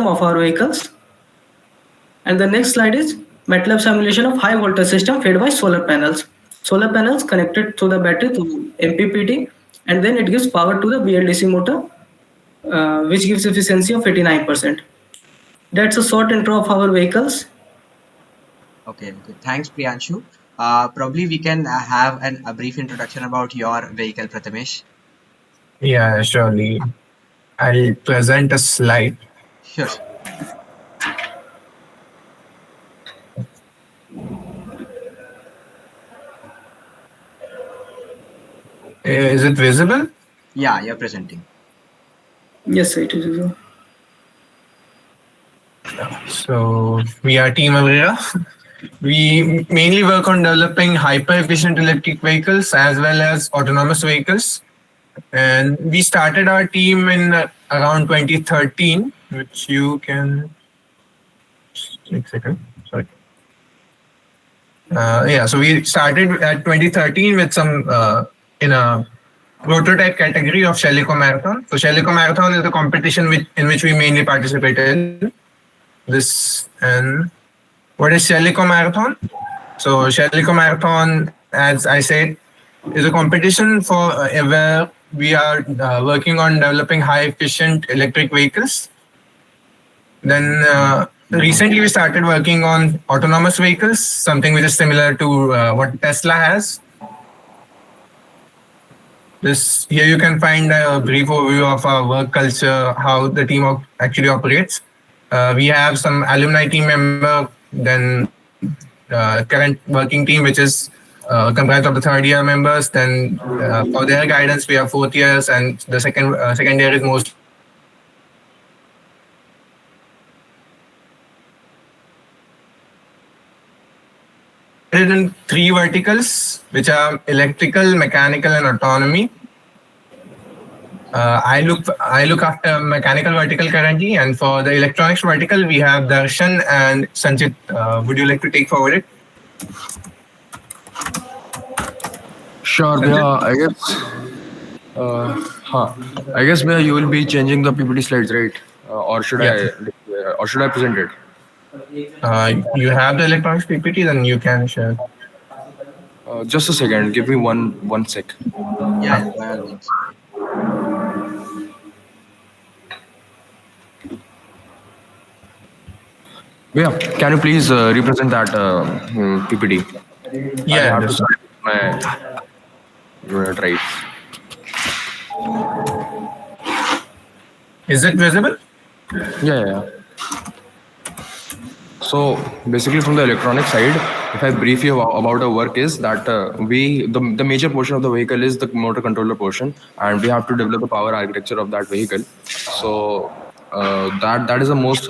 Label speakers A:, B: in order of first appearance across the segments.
A: of our vehicles. And the next slide is MATLAB simulation of high voltage system fed by solar panels. Solar panels connected through the battery to MPPT, and then it gives power to the BLDC motor, which gives efficiency of 89%. That's a short intro of our vehicles.
B: Okay. Thanks, Priyanshu. Probably we can have a brief introduction about your vehicle, Prathamesh.
C: Yeah, surely. I'll present a slide.
B: Sure.
C: Is it visible?
B: Yeah, you're presenting.
A: Yes, it is.
C: So we are Team Avera. We mainly work on developing hyper-efficient electric vehicles as well as autonomous vehicles. And we started our team in around 2013, which you can... Take a second, sorry. So we started at 2013 with some in a prototype category of Shellico Marathon. So Shellico Marathon is a competition in which we mainly participated. And what is Shellico Marathon? So Shellico Marathon, as I said, is a competition for where we are working on developing high efficient electric vehicles. Then recently we started working on autonomous vehicles, something which is similar to what Tesla has. Here you can find a brief overview of our work culture, how the team actually operates. We have some alumni team member, then current working team, which is comprised of the third year members. Then for their guidance, we have fourth years, and the second year is most. In three verticals, which are electrical, mechanical, and autonomy. I look after mechanical vertical currently, and for the electronics vertical, we have Darshan and Sanjit. Would you like to take forward it?
D: Sure, Bhaiya, I guess Bhaiya, you will be changing the PPT slides, right? Or should I present it?
C: You have the electronics PPT, then you can share.
D: Just a second. Give me one sec.
B: Yeah.
D: Yeah, can you please represent that PPT?
C: Yeah,
D: I have to start my drive.
C: Is it visible?
D: Yeah. So basically, from the electronic side, if I brief you about our work is that the major portion of the vehicle is the motor controller portion, and we have to develop the power architecture of that vehicle. So that is the most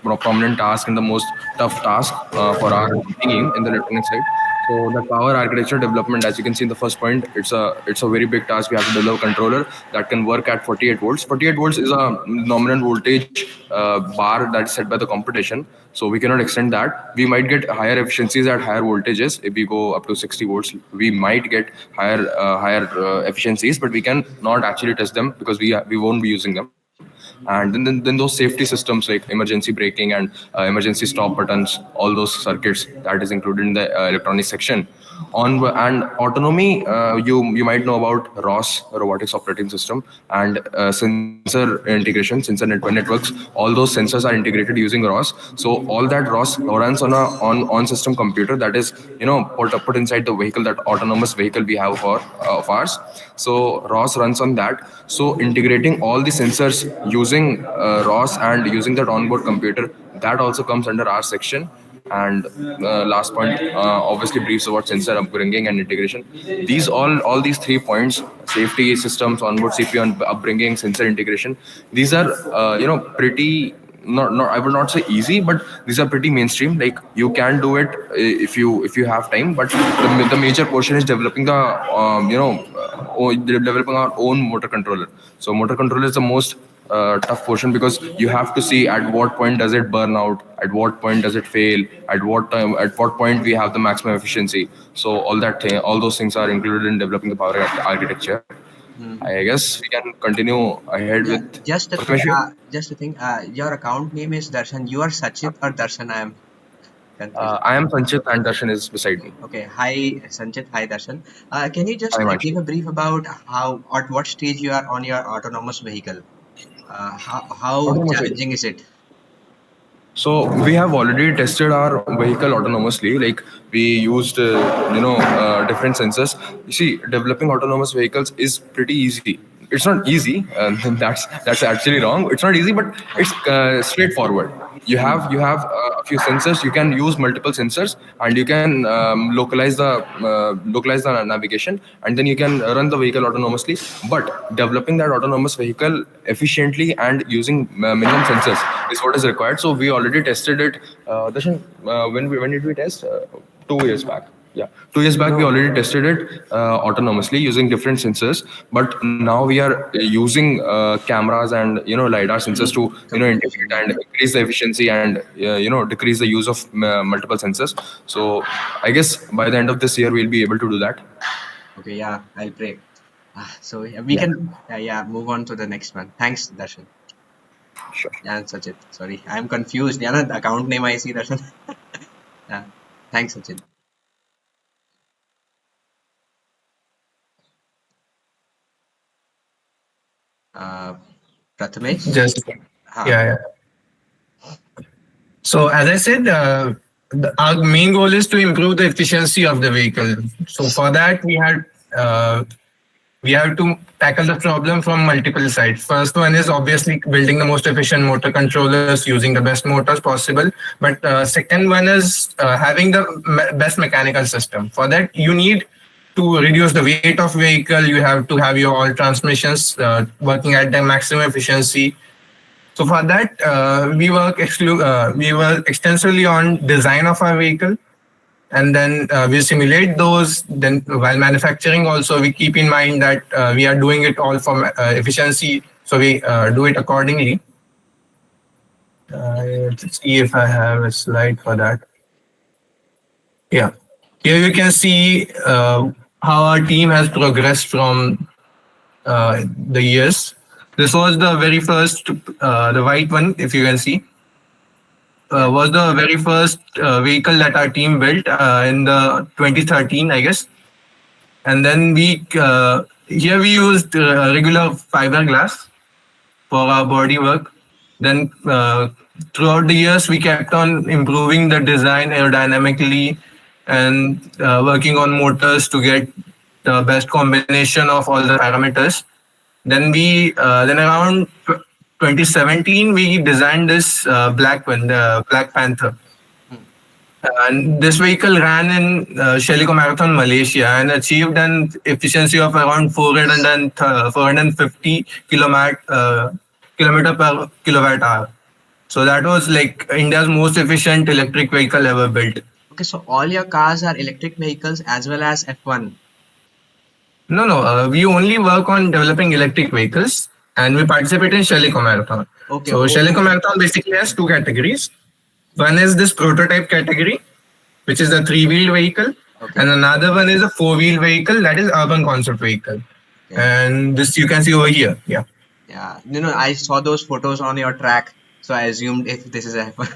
D: prominent task and the most tough task for our team in the electronic side. So the power architecture development, as you can see in the first point, it's a very big task. We have to develop a controller that can work at 48 volts. 48 volts is a nominal voltage bar that is set by the competition. So we cannot extend that. We might get higher efficiencies at higher voltages. If we go up to 60 volts, we might get higher efficiencies, but we can not actually test them because we won't be using them. And then those safety systems like emergency braking and emergency stop buttons, all those circuits that is included in the electronic section. And autonomy, you might know about ROS, robotics operating system, and sensor integration, sensor networks. All those sensors are integrated using ROS. So all that ROS runs on a on system computer that is put inside the vehicle, that autonomous vehicle we have of ours. So ROS runs on that. So integrating all the sensors using ROS and using that onboard computer, that also comes under our section. And last point obviously briefs about sensor upbringing and integration. All these 3 points: safety systems, onboard CPU and upbringing, sensor integration, these are pretty not I will not say easy, but these are pretty mainstream. Like you can do it if you have time, but the major portion is developing developing our own motor controller. So motor controller is the most tough portion, because you have to see at what point does it burn out, at what point does it fail, at what point we have the maximum efficiency. So all those things are included in developing the power architecture. I guess we can continue ahead
B: Yeah,
D: with
B: just a thing.
D: Prathamesh.
B: Just a thing. Your account name is Darshan. You are Sachit or Darshan? I am confused.
D: I am Sanchit and Darshan is beside me.
B: Okay. Hi, Sanchit. Hi, Darshan. Can you
D: Hi,
B: just give
D: Manshi.
B: a brief about how at what stage you are on your autonomous vehicle? How
D: Autonomous vehicle.
B: challenging is it?
D: So we have already tested our vehicle autonomously. Like we used, different sensors. You see, developing autonomous vehicles is pretty easy. It's not easy. That's actually wrong. It's not easy, but it's straightforward. You have a few sensors. You can use multiple sensors, and you can localize the navigation, and then you can run the vehicle autonomously. But developing that autonomous vehicle efficiently and using minimum sensors is what is required. So we already tested it. Darshan, when did we test? 2 years back. Yeah, 2 years back we already tested it autonomously using different sensors. But now we are using cameras and lidar sensors to integrate and increase the efficiency and decrease the use of multiple sensors. So I guess by the end of this year we'll be able to do that.
B: Okay. Yeah, I'll pray. So yeah, we can move on to the next one. Thanks, Darshan.
D: Sure.
B: Yeah, Sachit. Sorry, I'm confused. Yeah, the account name I see Darshan. Yeah. Thanks, Sachit. Prathamesh.
C: Just
B: Huh.
C: yeah. So as I said, our main goal is to improve the efficiency of the vehicle. So for that, we have to tackle the problem from multiple sides. First one is obviously building the most efficient motor controllers using the best motors possible. But second one is having the best mechanical system. For that, you need to reduce the weight of vehicle. You have to have your all transmissions working at their maximum efficiency. So for that, we work extensively on design of our vehicle, and then we simulate those. Then while manufacturing, also we keep in mind that we are doing it all for efficiency, so we do it accordingly. Let's see if I have a slide for that. Yeah, here you can see how our team has progressed from the years. This was the very first, the white one, if you can see, was the very first vehicle that our team built in the 2013, I guess. And then here we used regular fiberglass for our body work. Then throughout the years, we kept on improving the design aerodynamically and working on motors to get the best combination of all the parameters. Then around 2017, we designed this black one, the Black Panther. And this vehicle ran in Shelico Marathon, Malaysia, and achieved an efficiency of around 450 kilometer per kilowatt hour. So that was like India's most efficient electric vehicle ever built.
B: Okay, so all your cars are electric vehicles as well as F1.
C: No, we only work on developing electric vehicles, and we participate in Shelico Marathon.
B: Okay.
C: So Shelico Marathon basically has two categories. One is this prototype category, which is a 3-wheel vehicle, and another one is a 4-wheel vehicle, that is urban concept vehicle.
B: Okay.
C: And this you can see over here. Yeah.
B: Yeah. I saw those photos on your track, so I assumed if this is F1.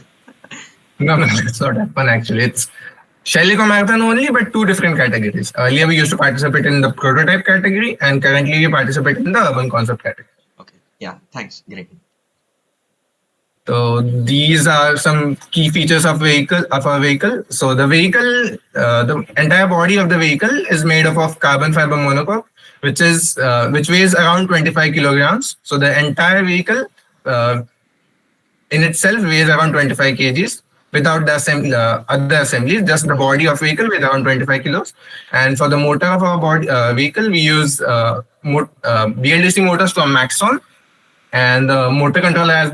C: No, it's not F1 actually. It's Shelico Marathon only, but two different categories. Earlier we used to participate in the prototype category, and currently we participate in the urban concept category.
B: Okay. Yeah. Thanks. Great.
C: So these are some key features of our vehicle. So the vehicle, the entire body of the vehicle is made up of carbon fiber monocoque, which weighs around 25 kilograms. So the entire vehicle in itself weighs around 25 kgs without the other assemblies. Just the body of vehicle weighs around 25 kilos. And for the motor of our vehicle, we use BLDC motors from Maxon. And the motor controller, as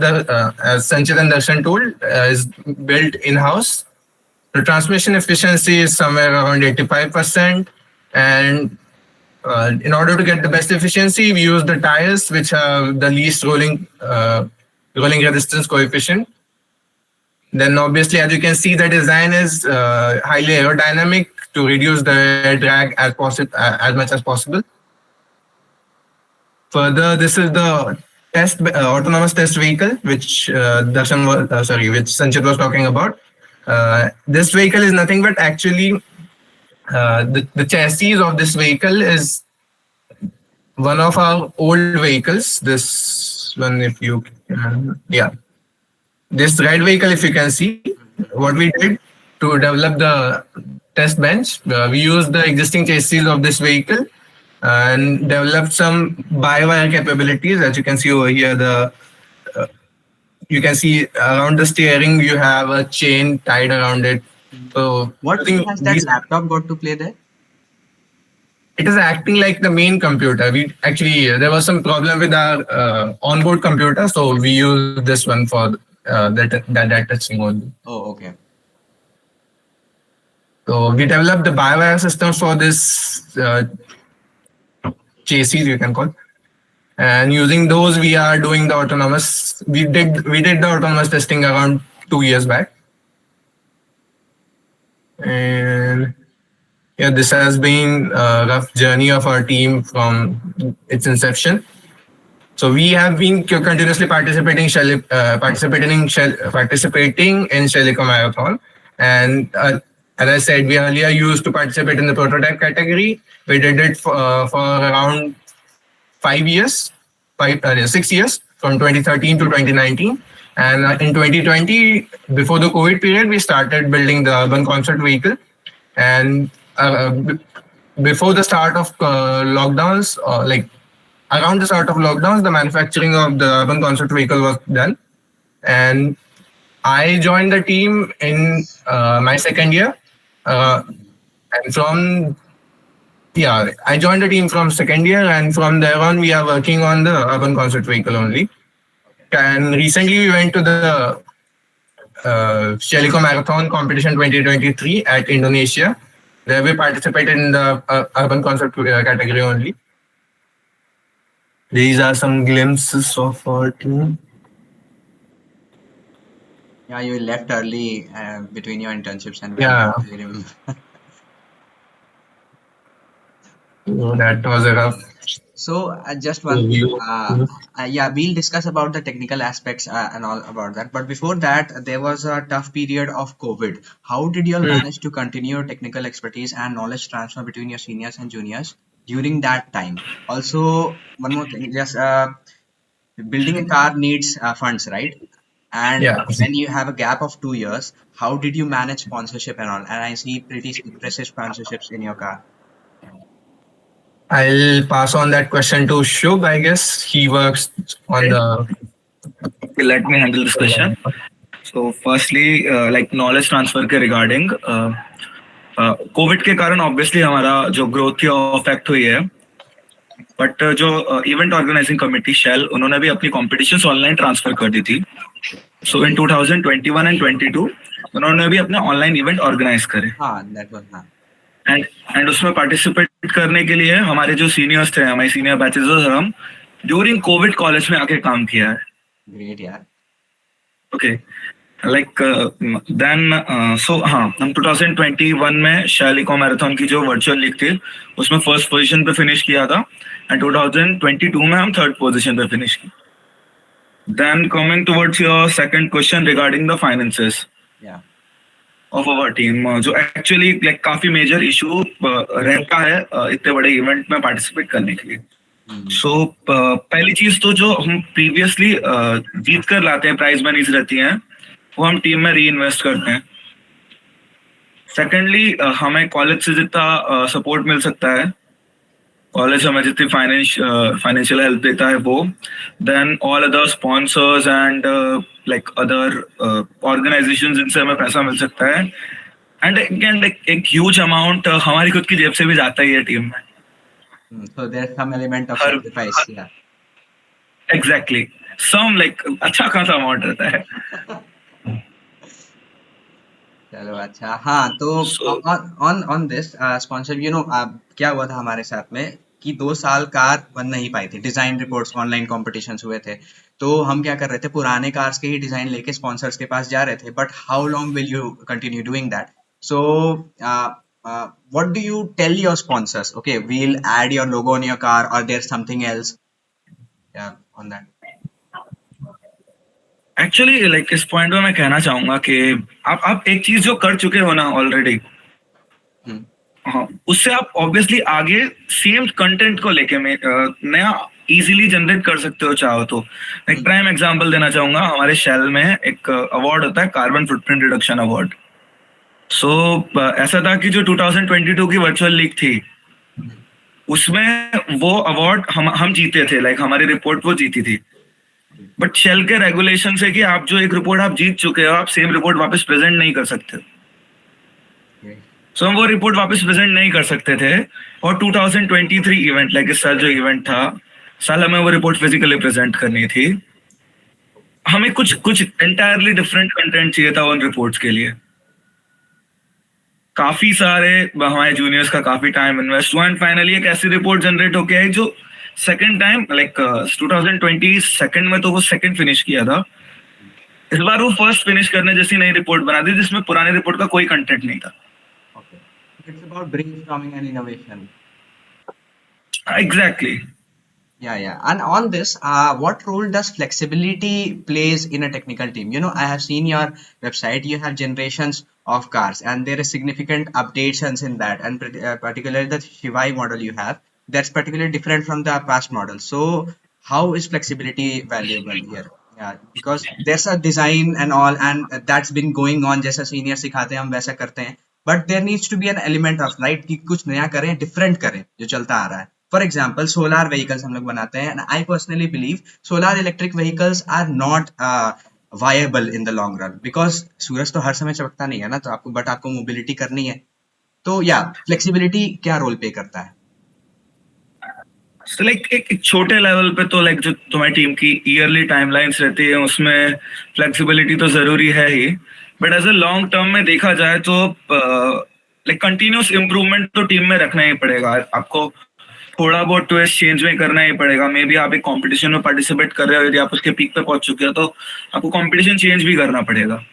C: Sanchit and Darshan told, is built in-house. The transmission efficiency is somewhere around 85%. And in order to get the best efficiency, we use the tires, which have the least rolling resistance coefficient. Then obviously, as you can see, the design is highly aerodynamic to reduce the drag as much as possible. Further, this is the autonomous test vehicle, which which Sanchit was talking about. This vehicle is nothing but actually the chassis of this vehicle is one of our old vehicles. This one, if you can, yeah, this red vehicle, if you can see, what we did to develop the test bench, we used the existing chassis of this vehicle and developed some by-wire capabilities. As you can see over here, you can see around the steering you have a chain tied around it. So
B: What
C: using
B: role has that
C: these-
B: laptop got to play there?
C: it is acting like the main computer. We actually there was some problem with our onboard computer, so we used this one for that touching only.
B: Oh, okay.
C: So we developed the by-wire systems for this chassis, you can call, and using those we are doing the autonomous. We did the autonomous testing around 2 years back, and yeah, this has been a rough journey of our team from its inception. So we have been continuously participating in Shelico Marathon, and as I said, we earlier used to participate in the prototype category. We did it for around 6 years, from 2013 to 2019. And in 2020, before the COVID period, we started building the urban concert vehicle. And before the start of lockdowns, like around the start of lockdowns, the manufacturing of the urban concert vehicle was done. And I joined the team in my second year. And I joined the team from second year, and from there on, we are working on the urban concert vehicle only. And recently, we went to the Shelico Marathon competition 2023 at Indonesia. There we participated in the urban concert category only. These are some glimpses of our team.
B: Yeah, you left early between your internships and
C: Yeah.
B: I remember.
C: So that was a rough
B: So just one thing.
C: review.
B: Yeah, we'll discuss about the technical aspects and all about that. But before that, there was a tough period of COVID. How did you all manage to continue your technical expertise and knowledge transfer between your seniors and juniors during that time? Also, one more thing, just building a car needs funds, right? And
C: Yeah.
B: when you have a gap of 2 years, how did you manage sponsorship and all? And I see pretty impressive sponsorships in your car.
C: I'll pass on that question to Shubh, I guess. He works on the.
E: Okay, let me handle this question. So firstly, like knowledge transfer के regarding Covid के कारण obviously हमारा जो growth की affect हुई है, but जो event organising committee shell उन्होंने भी अपनी कॉम्पिटिशन्स ऑनलाइन ट्रांसफर कर दी थी. सो इन 2021 एंड 22 उन्होंने भी अपने ऑनलाइन इवेंट ऑर्गेनाइज करे.
B: हाँ, that was हाँ.
E: एंड उसमें पार्टिसिपेट करने के लिए हमारे जो सीनियर्स थे, हमारे सीनियर बैचेस, हम ड्यूरिंग कोविड कॉलेज में आके काम किया है.
B: Great यार.
E: ओके, लाइक देन सो हाँ, हम 2021 में शैलिको मैराथन की जो वर्चुअल लीग थी उसमें फर्स्ट पोजीशन पे फिनिश किया था, एंड 2022 में हम थर्ड पोजीशन पे फिनिश की. Then coming towards your second question regarding the finances
B: Yeah.
E: Of our team, जो एक्चुअली लाइक काफी मेजर इशू रहता है इतने बड़े इवेंट में पार्टिसिपेट करने के लिए. सो पहली चीज तो जो हम प्रीवियसली जीत कर लाते हैं, प्राइज मनीज रहती हैं, वो हम टीम में री इन्वेस्ट करते हैं. सेकेंडली, हमें कॉलेज से जितना सपोर्ट मिल सकता है, कॉलेज हमें जितनी फाइनेंशियल हेल्प देता है वो, then all other sponsors and like other organisations जिनसे हमें पैसा मिल सकता है, एंड अगेन लाइक एक ह्यूज अमाउंट हमारी खुद की जेब से भी जाता ही है टीम में.
B: So there's some element of
E: हर-
B: sacrifice. Yeah.
E: Exactly, some like अच्छा खासा अमाउंट रहता है.
B: चलो अच्छा. हाँ, तो
E: So-
B: on this sponsor, क्या हुआ था हमारे साथ में कि 2 साल कार बन नहीं पाई थी. डिजाइन रिपोर्ट्स ऑनलाइन कॉम्पिटिशन्स हुए थे, तो हम क्या कर रहे थे, पुराने कार्स के ही डिजाइन लेके स्पॉन्सर्स के पास जा रहे थे. But how long will you continue doing that? So what do you tell your sponsors? Okay, we'll add your logo on your car, or there's something else. Yeah, on that.
E: Actually like इस point में मैं कहना चाहूंगा कि आप एक चीज जो कर चुके हो ना ऑलरेडी,
B: Hmm.
E: हाँ, उससे आप ऑब्वियसली आगे सेम कंटेंट को लेके नया इजीली जनरेट कर सकते हो चाहो तो। एक प्राइम एग्जांपल देना चाहूंगा, हमारे शेल में एक अवार्ड होता है कार्बन फुटप्रिंट रिडक्शन अवार्ड। सो ऐसा था कि जो 2022 की वर्चुअल लीग थी उसमें वो अवार्ड हम जीते थे, लाइक हमारी रिपोर्ट वो जीती थी। बट शेल के रेगुलेशन से कि आप जो एक रिपोर्ट आप जीत चुके हो, आप सेम रिपोर्ट वापस प्रेजेंट नहीं कर सकते।
B: Okay.
E: सो हम वो रिपोर्ट वापस प्रेजेंट नहीं कर सकते थे। और 2023 इवेंट, लाइक इस साल जो इवेंट था, साल हमें वो रिपोर्ट फिजिकली प्रेजेंट करनी थी। हमें कुछ कुछ एंटायरली डिफरेंट कंटेंट चाहिए था उन रिपोर्ट्स के लिए। काफी सारे हमारे जूनियर्स का काफी टाइम इन्वेस्ट हुआ एंड फाइनली एक ऐसी रिपोर्ट जनरेट होके आई जो सेकंड टाइम, लाइक 2022 में तो वो सेकंड फिनिश किया था। इस बार वो फर्स्ट फिनिश करने जैसी नई रिपोर्ट बना दी जिसमें पुरानी रिपोर्ट का कोई कंटेंट नहीं था।
B: Okay. It's about brainstorming and innovation.
E: Exactly.
B: Yeah, yeah. And on this, what role does flexibility plays in a technical team? You know, I have seen your website. You have generations of cars, and there is significant updates in that. And particularly the Shivai model you have, that's particularly different from the past model. So, how is flexibility valuable here? Yeah, because there's a design and all, and that's been going on. जैसा senior सिखाते हैं हम वैसा करते हैं. But there needs to be an element of right कि कुछ नया करें, different करें जो चलता आ रहा है. For example, solar vehicles हम लोग बनाते हैं, and I personally believe solar electric vehicles are not viable in the long run because सूरज तो हर समय चमकता नहीं है ना, तो आपको मोबिलिटी करनी है। तो फ्लेक्सिबिलिटी क्या रोल प्ले करता है?
E: तो लाइक एक छोटे लेवल पे तो लाइक जो तुम्हारी टीम की ईयरली टाइमलाइंस रहती है उसमें फ्लेक्सिबिलिटी तो जरूरी है ही। But as a long term में देखा जाए तो लाइक कंटिन्यूस इम्प्रूवमेंट तो टीम में रखना ही पड़ेगा। आपको थोड़ा बहुत ट्विस्ट चेंज में करना ही पड़ेगा। मे बी आप एक कंपटीशन में पार्टिसिपेट कर रहे हो, यदि आप उसके पीक पे पहुंच चुके हो तो आपको कंपटीशन चेंज भी करना पड़ेगा।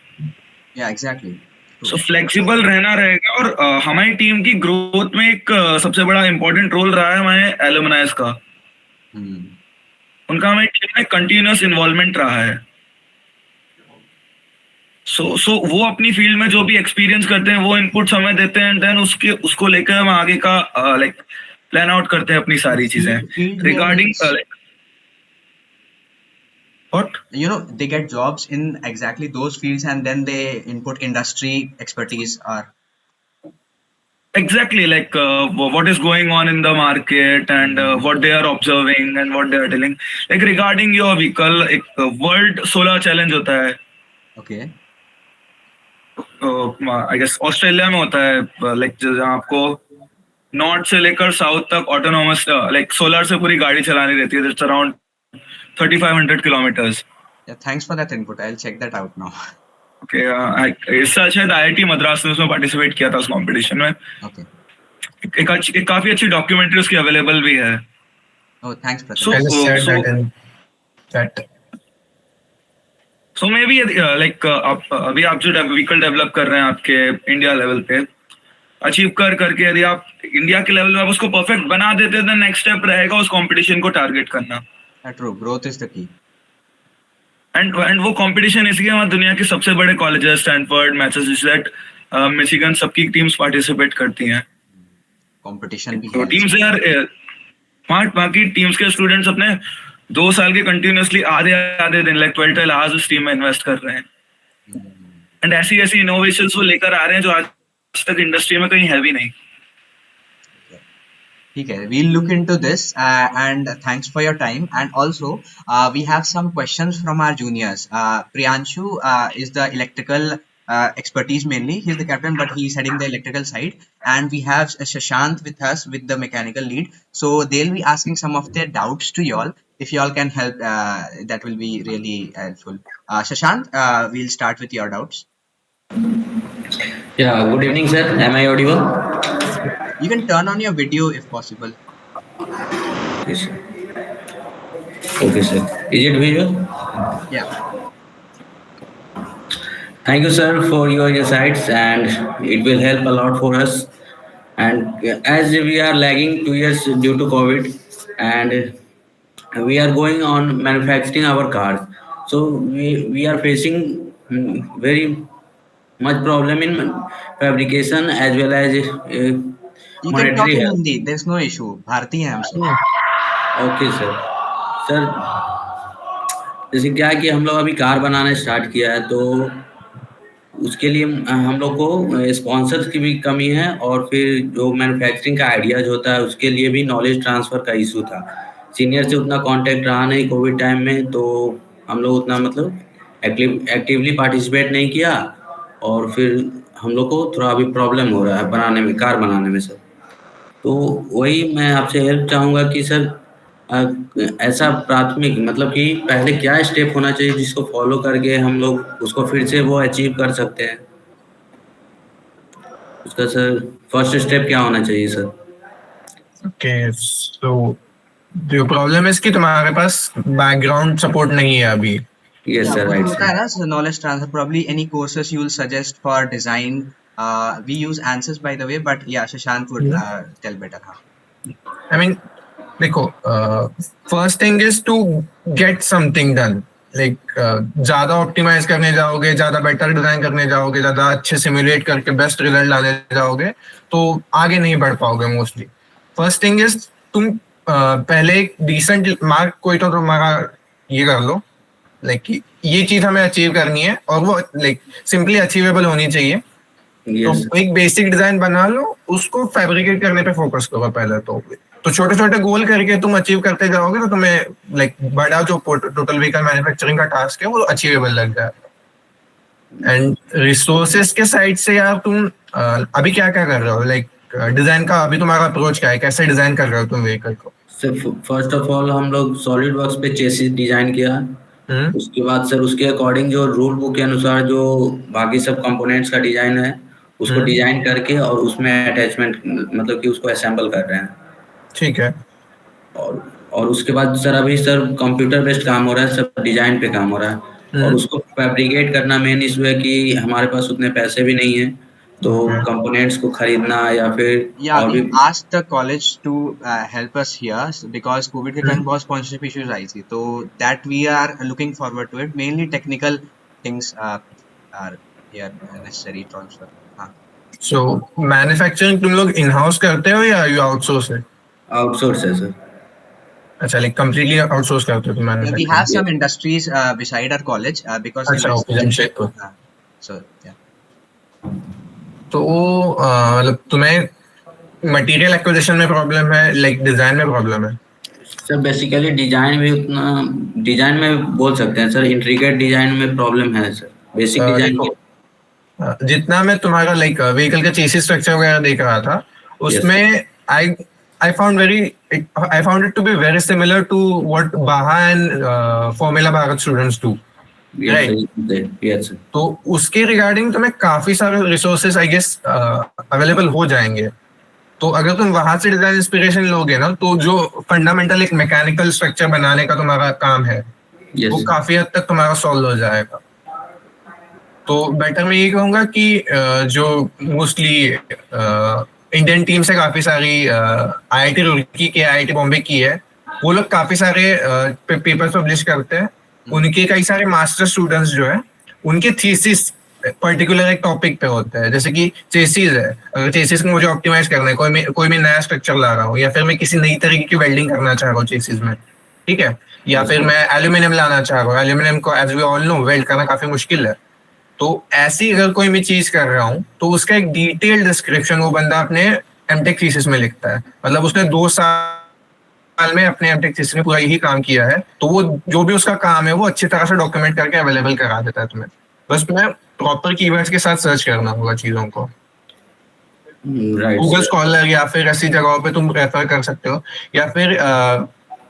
B: या एग्जैक्टली।
E: सो फ्लेक्सिबल रहना रहेगा। और हमारी टीम की ग्रोथ में एक सबसे बड़ा इंपॉर्टेंट रोल रहा है हमारे एलुमनाइज का। उनका हमारी टीम में कंटिन्यूस इन्वॉल्वमेंट रहा है। सो वो अपनी फील्ड में जो भी एक्सपीरियंस करते हैं वो इनपुट्स हमें देते हैं एंड देन उसको लेकर हम आगे का लाइक प्लान आउट करते हैं अपनी सारी चीजें regarding what
B: they get jobs in exactly those fields and then they input industry expertise or
E: exactly like what is going on in the market and what they are observing and what they are telling, like regarding your vehicle एक world solar challenge होता है।
B: okay
E: I guess Australia में होता है, like जहाँ आपको north से लेकर साउथ तक ऑटोनोमस लाइक सोलर से पूरी गाड़ी चलानी रहती है। It's around 3500 kilometres.
B: yeah, thanks for that input, I'll check that out now.
E: Okay, इससे अच्छा IIT मद्रास ने उसमें पार्टिसिपेट किया था उस कंपटीशन में।
B: okay
E: एक काफी अच्छी डॉक्यूमेंट्री उसकी अवेलेबल भी है।
B: oh thanks Pratik.
E: So-
C: I just shared that in chat.
E: So may be like अभी आप जो व्हीकल डेवलप कर रहे हैं आपके इंडिया लेवल पे अचीव करके यदि आप इंडिया के लेवल में आप उसको परफेक्ट बना देते हैं, नेक्स्ट स्टेप रहेगा उस कंपटीशन को टारगेट करना।
B: True, growth is the key.
E: And वो कंपटीशन इसलिए वहाँ दुनिया के सबसे बड़े कॉलेजेस स्टैनफोर्ड, मैसाचुसेट्स, मिशिगन सबकी टीम्स पार्टिसिपेट करती हैं।
B: Competition भी
E: तो
B: है।
E: टीम्स यार वहाँ की टीम्स के स्टूडेंट्स अपने 2 साल के कंटिन्यूसली आधे दिन लाइक 12 आवर्स उस टीम में इन्वेस्ट कर रहे हैं एंड ऐसी इनोवेशंस वो लेकर आ रहे हैं जो आज तक इंडस्ट्री में कहीं है भी नहीं।
B: ठीक है, we'll look into this and thanks for your time. And also we have some questions from our juniors. Priyanshu is the electrical expertise mainly. He's the captain, but he's heading the electrical side. And we have Shashant with us with the mechanical lead. So they'll be asking some of their doubts to y'all. If y'all can help, that will be really helpful. Shashant, we'll start with your doubts.
F: Yeah, good evening, sir. Am I audible?
B: You can turn on your video if possible.
F: Yes. Okay, sir. Is it visual?
B: Yeah.
F: Thank you, sir, for your insights, and it will help a lot for us. And as we are lagging 2 years due to COVID, and we are going on manufacturing our cars. So we are facing very much problem in fabrication as well as
B: You can talk
F: monetary
B: in
F: help.
B: Hindi. There's no issue. Bharati hai hum sab.
F: Okay sir. Sir जैसे क्या है कि हम लोग अभी car बनाना start किया है, तो उसके लिए हम लोग को स्पॉन्सर्स की भी कमी है, और फिर जो मैन्युफैक्चरिंग का आइडियाज होता है उसके लिए भी नॉलेज ट्रांसफ़र का इशू था। सीनियर से उतना कांटेक्ट रहा नहीं कोविड टाइम में, तो हम लोग उतना मतलब एक्टिवली पार्टिसिपेट नहीं किया, और फिर हम लोग को थोड़ा अभी प्रॉब्लम हो रहा है बनाने में, कार बनाने में सर। तो वही मैं आपसे हेल्प चाहूँगा कि सर अ, ऐसा प्राथमिक मतलब कि पहले क्या स्टेप होना चाहिए जिसको फॉलो करके हम लोग उसको फिर से वो अचीव कर सकते हैं? उसका सर फर्स्ट स्टेप क्या होना चाहिए सर?
C: ओके, सो जो प्रॉब्लम है इसकी, तुम्हारे पास बैकग्राउंड सपोर्ट नहीं है अभी।
F: यस
B: Yeah,
F: सर,
B: वही
F: राइट
B: होता है
F: सर।
B: ना, so knowledge transfer. Probably any courses you will suggest for design. We use answers by the way, but yeah, Shashank would tell better. हाँ.
C: आई मीन देखो, first thing is to get something done. Like ज्यादा optimise करने जाओगे, ज्यादा better design करने जाओगे, ज्यादा अच्छे सिमुलेट करके बेस्ट रिजल्ट लाने जाओगे, तो आगे नहीं बढ़ पाओगे मोस्टली। फर्स्ट थिंग इज तुम पहले एक डिसेंट मार्क कोई तो तुम्हारा ये कर लो, लाइक ये चीज हमें अचीव करनी है और वो लाइक सिंपली अचीवेबल होनी चाहिए।
F: यस
C: तो एक बेसिक डिजाइन बना लो, उसको फैब्रिकेट करने पे फोकस करो पहले। तो छोटे छोटे गोल करके तुम अचीव करते जाओगे तो तुम्हें लाइक बड़ा जो टोटल व्हीकल मैन्युफैक्चरिंग का टास्क है वो अचीवेबल लग जाएगा। एंड रिसोर्सेज के साइड से यार तुम अभी क्या क्या कर रहे हो, लाइक डिजाइन का अभी तुम्हारा अप्रोच क्या है, कैसे डिजाइन कर रहे हो तुम व्हीकल को?
F: सर, फर्स्ट ऑफ ऑल हम लोग सॉलिड वर्क्स पे चेसिस डिजाइन किया। उसके बाद सर उसके अकॉर्डिंग जो रूल बुक के अनुसार जो बाकी सब कंपोनेंट्स का डिजाइन है उसको डिजाइन करके और उसमें अटैचमेंट मतलब कि उसको असेंबल कर रहे हैं।
C: ठीक है।
F: और उसके बाद सर अभी सर कंप्यूटर बेस्ड काम हो रहा है, सब डिजाइन पे काम हो रहा है, और उसको फैब्रिकेट करना मेन इशू है कि हमारे पास उतने पैसे भी नहीं है, तो कंपोनेंट्स को खरीदना या फिर
B: Yeah,
F: और भी।
B: we've asked the college to help us here because COVID के कारण बहुत sponsorship issues आई थी, तो that we are looking forward to it. Mainly technical things are here necessary transfer. हाँ.
C: सो मैन्युफैक्चरिंग तुम लोग इन हाउस करते हो या यू आउटसोर्स है?
F: आउटसोर्स है सर।
C: अच्छा, लाइक कंप्लीटली आउटसोर्स करते हो तुम
B: Yeah, we
C: manufacturing?
B: have some industries beside our college because
C: अच्छा, ओके, जमशेदपुर।
B: so yeah.
C: तो मतलब तुम्हें मटेरियल एक्विजिशन में प्रॉब्लम है, लाइक डिजाइन में प्रॉब्लम है?
F: सर बेसिकली डिजाइन भी उतना, डिजाइन में बोल सकते हैं सर इंट्रिकेट डिजाइन में प्रॉब्लम है सर, बेसिक डिजाइन
C: देखो,
F: के।
C: जितना मैं तुम्हारा लाइक व्हीकल का चेसिस स्ट्रक्चर वगैरह देख रहा था उसमें I I found it to be very similar to what Baja and Formula Bharat students do.
F: Yes sir.
C: तो उसके रिगार्डिंग तुम्हें काफी सारे रिसोर्सेज आई गेस अवेलेबल हो जाएंगे। तो अगर तुम वहां से डिजाइन इंस्पिरेशन लोगे ना, तो जो फंडामेंटल एक मैकेनिकल स्ट्रक्चर बनाने का तुम्हारा काम है वो काफी हद तक तुम्हारा सॉल्व हो जाएगा। तो बेटर मैं ये कहूंगा कि जो मोस्टली इंडियन टीम से काफी सारी आईआईटी रुड़की के, आईआईटी बॉम्बे की है, वो लोग काफी सारे पेपर्स पब्लिश करते हैं। उनके कई सारे मास्टर स्टूडेंट्स जो है उनके थीसिस पर्टिकुलर एक टॉपिक पे होता है। जैसे कि चेसिस है, अगर चेसिस को मुझे ऑप्टिमाइज करना है, कोई मैं नया स्ट्रक्चर ला रहा हूँ, या फिर मैं किसी नई तरीके की वेल्डिंग करना चाह रहा हूँ चेसिस में, ठीक है, या फिर मैं एल्यूमिनियम लाना चाह रहा हूँ। एल्यूमिनियम को as we all know weld करना काफी मुश्किल है। तो ऐसी अगर कोई मैं चीज कर रहा हूँ तो उसका एक डिटेल्ड डिस्क्रिप्शन वो बंदा अपने एमटेक थीसिस में लिखता है। मतलब उसने 2 साल में अपने एमटेक थीसिस में पूरा यही काम किया है, तो वो जो भी उसका काम है वो अच्छी तरह से डॉक्यूमेंट करके अवेलेबल करा देता है तुम्हें। बस तुम्हें प्रॉपर कीवर्ड्स के साथ सर्च करना होगा चीजों को। गूगल स्कॉलर या फिर ऐसी जगहों पे तुम रेफर कर सकते हो, या फिर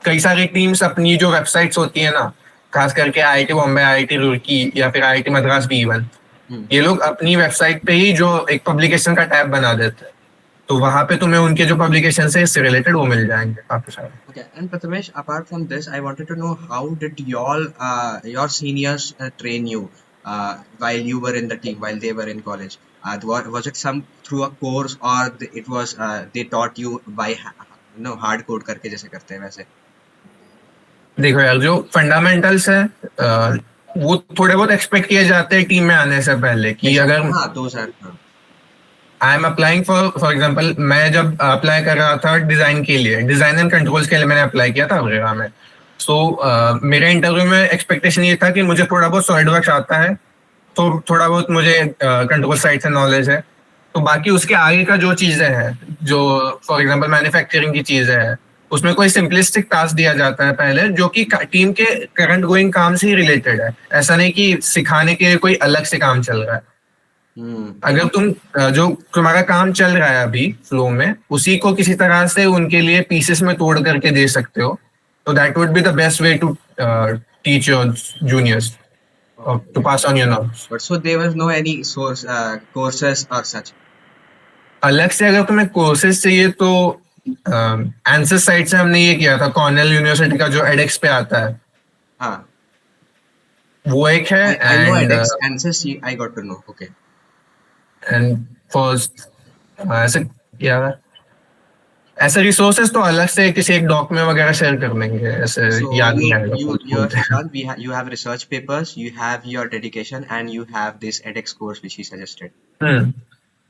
C: कई सारी टीम्स अपनी जो वेबसाइट्स होती है ना, खास करके आईआईटी बॉम्बे, आईआईटी रुड़की या फिर आईआईटी मद्रास भी इवन, ये लोग अपनी वेबसाइट पे ही जो एक पब्लिकेशन का टैब बना देते हैं, तो वहां पे तुम्हें उनके जो पब्लिकेशन से इससे रिलेटेड वो मिल जाएंगे काफी सारे।
B: Okay, and Prathamesh, apart from this, I wanted to know how did your seniors train you while you were in the team, while they were in college? Was it some through a course or it was they taught you by hard code करके जैसे करते हैं वैसे?
C: देखो यार, जो fundamentals है वो थोड़े बहुत एक्सपेक्ट किए जाते हैं टीम में आने से पहले कि अगर
B: हाँ दो सर हाँ
C: I am applying for example, मैं जब अप्लाई कर रहा था डिजाइन के लिए, डिजाइन एंड कंट्रोल्स के लिए मैंने अप्लाई किया था अवरेरा में। सो मेरे इंटरव्यू में एक्सपेक्टेशन ये था कि मुझे थोड़ा बहुत सॉलिडवर्क्स आता है, तो थोड़ा बहुत मुझे कंट्रोल साइड से नॉलेज है, तो बाकी उसके आगे का जो चीजें हैं, जो फॉर एग्जांपल मैन्युफैक्चरिंग की चीजें हैं, उसमें कोई सिंपलिस्टिक टास्क दिया जाता है पहले, जो कि टीम के करंट गोइंग काम से ही रिलेटेड है। ऐसा नहीं कि सिखाने के लिए कोई अलग से काम चल रहा है। अगर तुम जो तुम्हारा काम चल रहा है अभी फ्लो में, उसी को किसी तरह से उनके लिए पीसेस में तोड़ करके दे सकते हो, तो that would be the best way to teach your juniors to pass on your knowledge.
B: But so there was no any source courses or such.
C: अलग से अगर तुम्हें कोर्सेज चाहिए तो आंसर साइट से हमने ये किया था, कॉर्नेल यूनिवर्सिटी का जो एडेक्स पे आता है,
B: हाँ
C: वो एक है।
B: I know
C: and
B: edX answers I got to know. Okay.
C: And first ऐसे क्या ऐसे रिसोर्सेज तो अलग से किसी एक डॉक में वगैरह शेयर कर लेंगे, ऐसे
B: So
C: याद नहीं
B: you have research papers, you have your dedication, and you have this edX course which he suggested.
C: आएगा।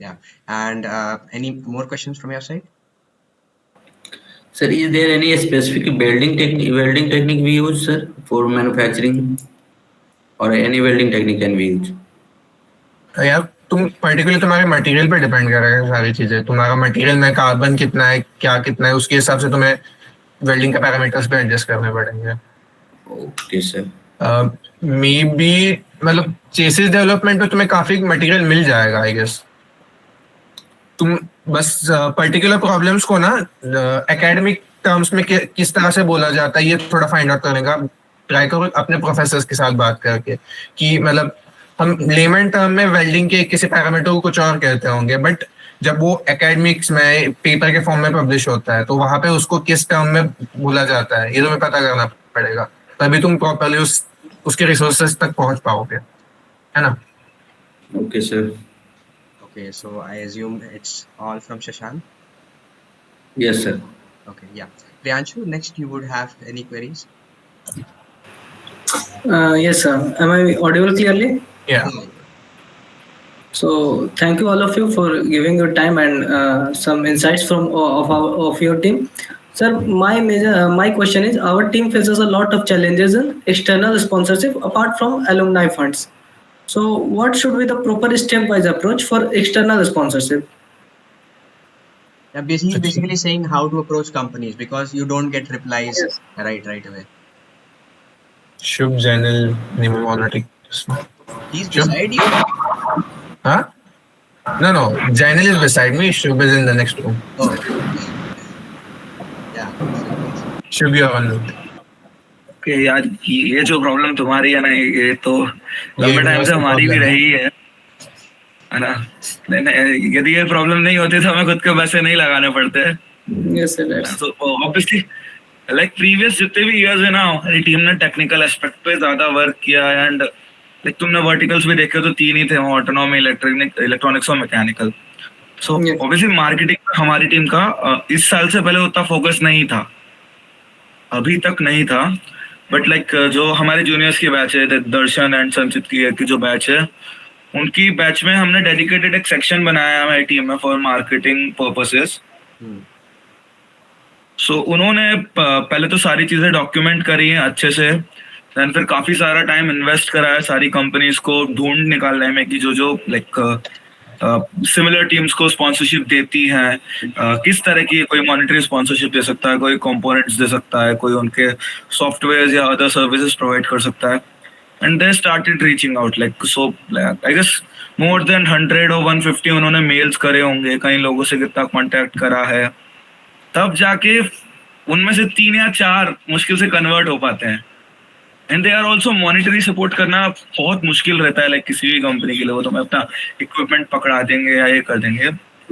B: Yeah. And any more questions from your side?
F: Sir, is there any specific welding technique we use, sir, for manufacturing, or any welding technique can we use?
C: यार तुम particular तुम्हारे material पे depend करेगा सारी चीजें। तुम्हारा material में carbon कितना है, क्या कितना है, उसके हिसाब से तुम्हें वेल्डिंग के पैरामीटर्स पे एडजस्ट करने पड़ेंगे।
F: Okay, sir.
C: मे बी मतलब चेसिस डेवलपमेंट में तुम्हें काफी मटेरियल मिल जाएगा आई गेस। तुम बस पर्टिकुलर प्रॉब्लम्स को ना एकेडमिक टर्म्स में किस तरह से बोला जाता है ये थोड़ा फाइंड आउट करने का ट्राई करो अपने प्रोफेसर्स के साथ बात करके, कि मतलब हम लेमन टर्म में वेल्डिंग के किसी पैरामीटर को कुछ और कहते होंगे, बट जब वो एकेडमिक्स में पेपर के फॉर्म में पब्लिश होता है तो वहां पे उसको किस टर्म में बोला जाता है ये तुम्हें पता करना पड़ेगा, तभी तुम प्रॉपरली उसके रिसोर्सेज तक पहुंच पाओगे, है ना।
F: Okay, sir.
B: Okay, so I assume it's all from Shashank.
F: Yes, sir.
B: Okay, yeah. Priyanshu, next you would have any queries?
A: Yes, sir. Am I audible clearly?
C: Yeah.
A: So thank you all of you for giving your time and some insights of your team. Sir, my question is, our team faces a lot of challenges in external sponsorship apart from alumni funds. So what should be the proper stepwise approach for external sponsorship?
B: Yeah, basically saying how to approach companies because you don't get replies right away.
C: Shubh जैनल mnemonic
B: He's beside you.
C: Huh? No. Jainal is beside me. Shubh is in the next room.
B: Oh. Yeah.
C: Shubh, you're on mute.
E: कि यार ये जो problem तुम्हारी है ना, ये तो लंबे टाइम से हमारी भी रही है ना। यदि ये प्रॉब्लम नहीं होती तो हमें खुद के पैसे नहीं लगाने पड़ते।
A: Yes, sir. That's
E: तो ऑब्वियसली लाइक प्रीवियस जितने भी इयर्स है ना, हमारी टीम ने टेक्निकल एस्पेक्ट पे ज्यादा वर्क किया है। एंड लाइक तुमने वर्टिकल्स भी देखे तो 3 ही थे, ऑटोनॉमी, इलेक्ट्रॉनिक्स और मैकेनिकल। सो ऑब्वियसली मार्केटिंग हमारी टीम का इस साल से पहले उतना फोकस नहीं था, अभी तक नहीं था। बट लाइक जो हमारे जूनियर्स की बैच है, दर्शन एंड संचित की जो बैच है, उनकी बैच में हमने डेडिकेटेड एक सेक्शन बनाया है हमारी टीम में फॉर मार्केटिंग पर्पसेस। सो उन्होंने पहले तो सारी चीजें डॉक्यूमेंट करी हैं अच्छे से, देन फिर काफी सारा टाइम इन्वेस्ट करा है सारी कंपनीज को ढूंढ निकालने में कि जो लाइक सिमिलर टीम्स को स्पॉन्सरशिप देती हैं, किस तरह की कोई मॉनेटरी स्पॉन्सरशिप दे सकता है, कोई कंपोनेंट्स दे सकता है, कोई उनके सॉफ्टवेयर या अदर सर्विसेज प्रोवाइड कर सकता है। And they started reaching out like so I guess more than 100 or 150 उन्होंने मेल्स करे होंगे, कई लोगों से कितना कॉन्टेक्ट करा है, तब जाके उनमें से 3 या 4 मुश्किल से कन्वर्ट हो पाते हैं। And they are also monetary support करना बहुत मुश्किल रहता है लाइक किसी भी कंपनी के लिए। वो तुम्हें अपना इक्विपमेंट पकड़ा देंगे या ये कर देंगे।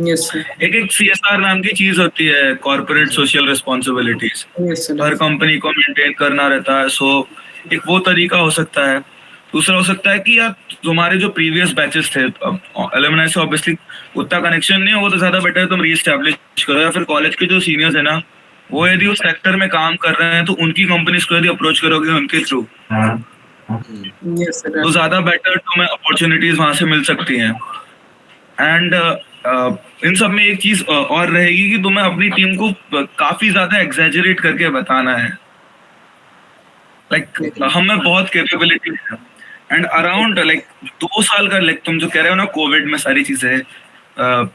A: yes, sir.
E: एक CSR नाम की चीज होती है, corporate social responsibilities,
A: Yes, sir.
E: हर कंपनी को मेंटेन करना रहता है। सो एक वो तरीका हो सकता है। दूसरा हो सकता है कि यार तुम्हारे जो प्रीवियस बैचेस थे, एलुमनाई से ऑब्वियसली उतना कनेक्शन नहीं हो, वो तो ज्यादा बेटर है तुम रीएस्टैब्लिश करो, या फिर कॉलेज के जो सीनियर्स है ना वो यदि उस सेक्टर में काम कर रहे हैं तो उनकी कंपनीज को यदि अप्रोच करोगे उनके थ्रू,
A: Yes, sir.
E: तो ज्यादा बेटर तुम्हें अपॉर्चुनिटीज वहां से मिल सकती हैं. एंड इन सब में एक चीज और रहेगी कि तुम्हें अपनी टीम को काफी ज्यादा एग्जैजरेट करके बताना है. लाइक हमें बहुत कैपेबिलिटी है. एंड अराउंड लाइक 2 साल का, लाइक तुम जो कह रहे हो ना, कोविड में सारी चीजें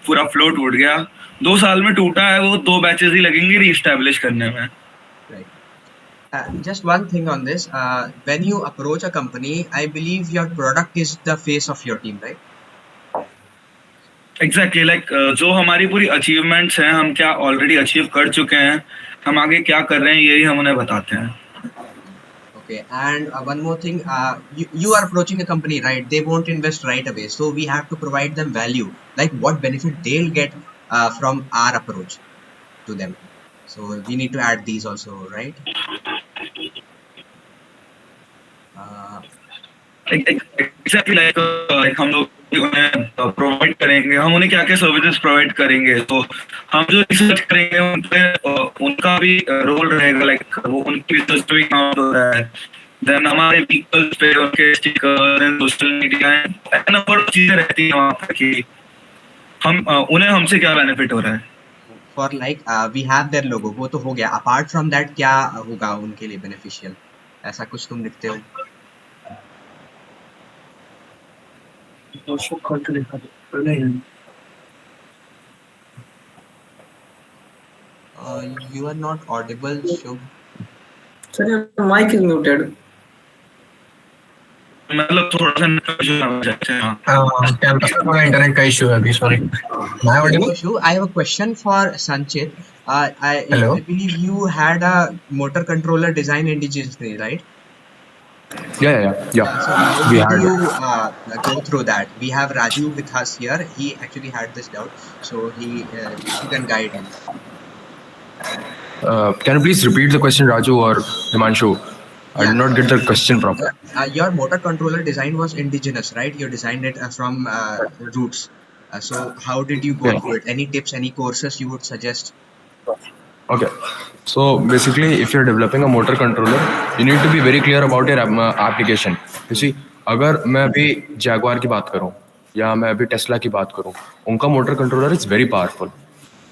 E: पूरा फ्लो टूट गया. 2 साल में टूटा है वो, 2 बैचेस ही लगेंगे रीस्टैब्लिश करने में.
B: Right. Just one thing on this. When you approach a company, I believe your product is the face of your team, right?
E: Exactly like जो हमारी पूरी अचीवमेंट्स हैं, हम क्या ऑलरेडी अचीव कर चुके हैं, हम आगे क्या कर रहे हैं, यही हम उन्हें बताते हैं.
B: Okay. And one more thing. You are approaching a company, right? They won't invest right away, so we have to provide them value. Like what benefit they'll get from our approach to them. So we need to add these also, right?
E: Exactly like हम लोग उन्हें provide करेंगे, हम उन्हें क्या क्या services provide करेंगे. तो हम जो रिसर्च करेंगे उन पे उनका भी रोल रहेगा. लाइक वो उनकी रिसर्च पे भी काउंट हो रहा है. देन हमारे व्हीकल्स पे उनके sticker, social media, number of चीजें रहती हैं वहाँ पे कि हम उन्हें हमसे क्या बेनिफिट हो रहा है.
B: For like we have their logo, वो तो हो गया. Apart from that क्या होगा उनके लिए beneficial? ऐसा कुछ तुम लिखते हो? You are not audible, Shubh.
A: Sir, your mic is muted.
E: मतलब थोड़ा सा
C: कैंपस में थोड़ा इंटरनेट का इशू है अभी, सॉरी. मैं
B: No
C: Audible?
B: issue. I have a question for Sanchit.
C: Hello.
B: I believe you had a motor controller design indigenously, right?
D: Yeah.
B: So how
D: We
B: did
D: had.
B: you go through that? We have Raju with us here. He actually had this doubt, so he can guide him.
D: Can you please repeat the question, Raju or Himanshu? I did not get the question proper.
B: Your motor controller design was indigenous, right? You designed it from roots. So how did you go
D: Yeah.
B: through it? Any tips, any courses you would suggest?
D: Okay. So basically, if you're developing a motor controller, you need to be very clear about your application. You see, अगर मैं अभी Jaguar की बात करूं या मैं अभी Tesla की बात करूं, उनका motor controller is very powerful,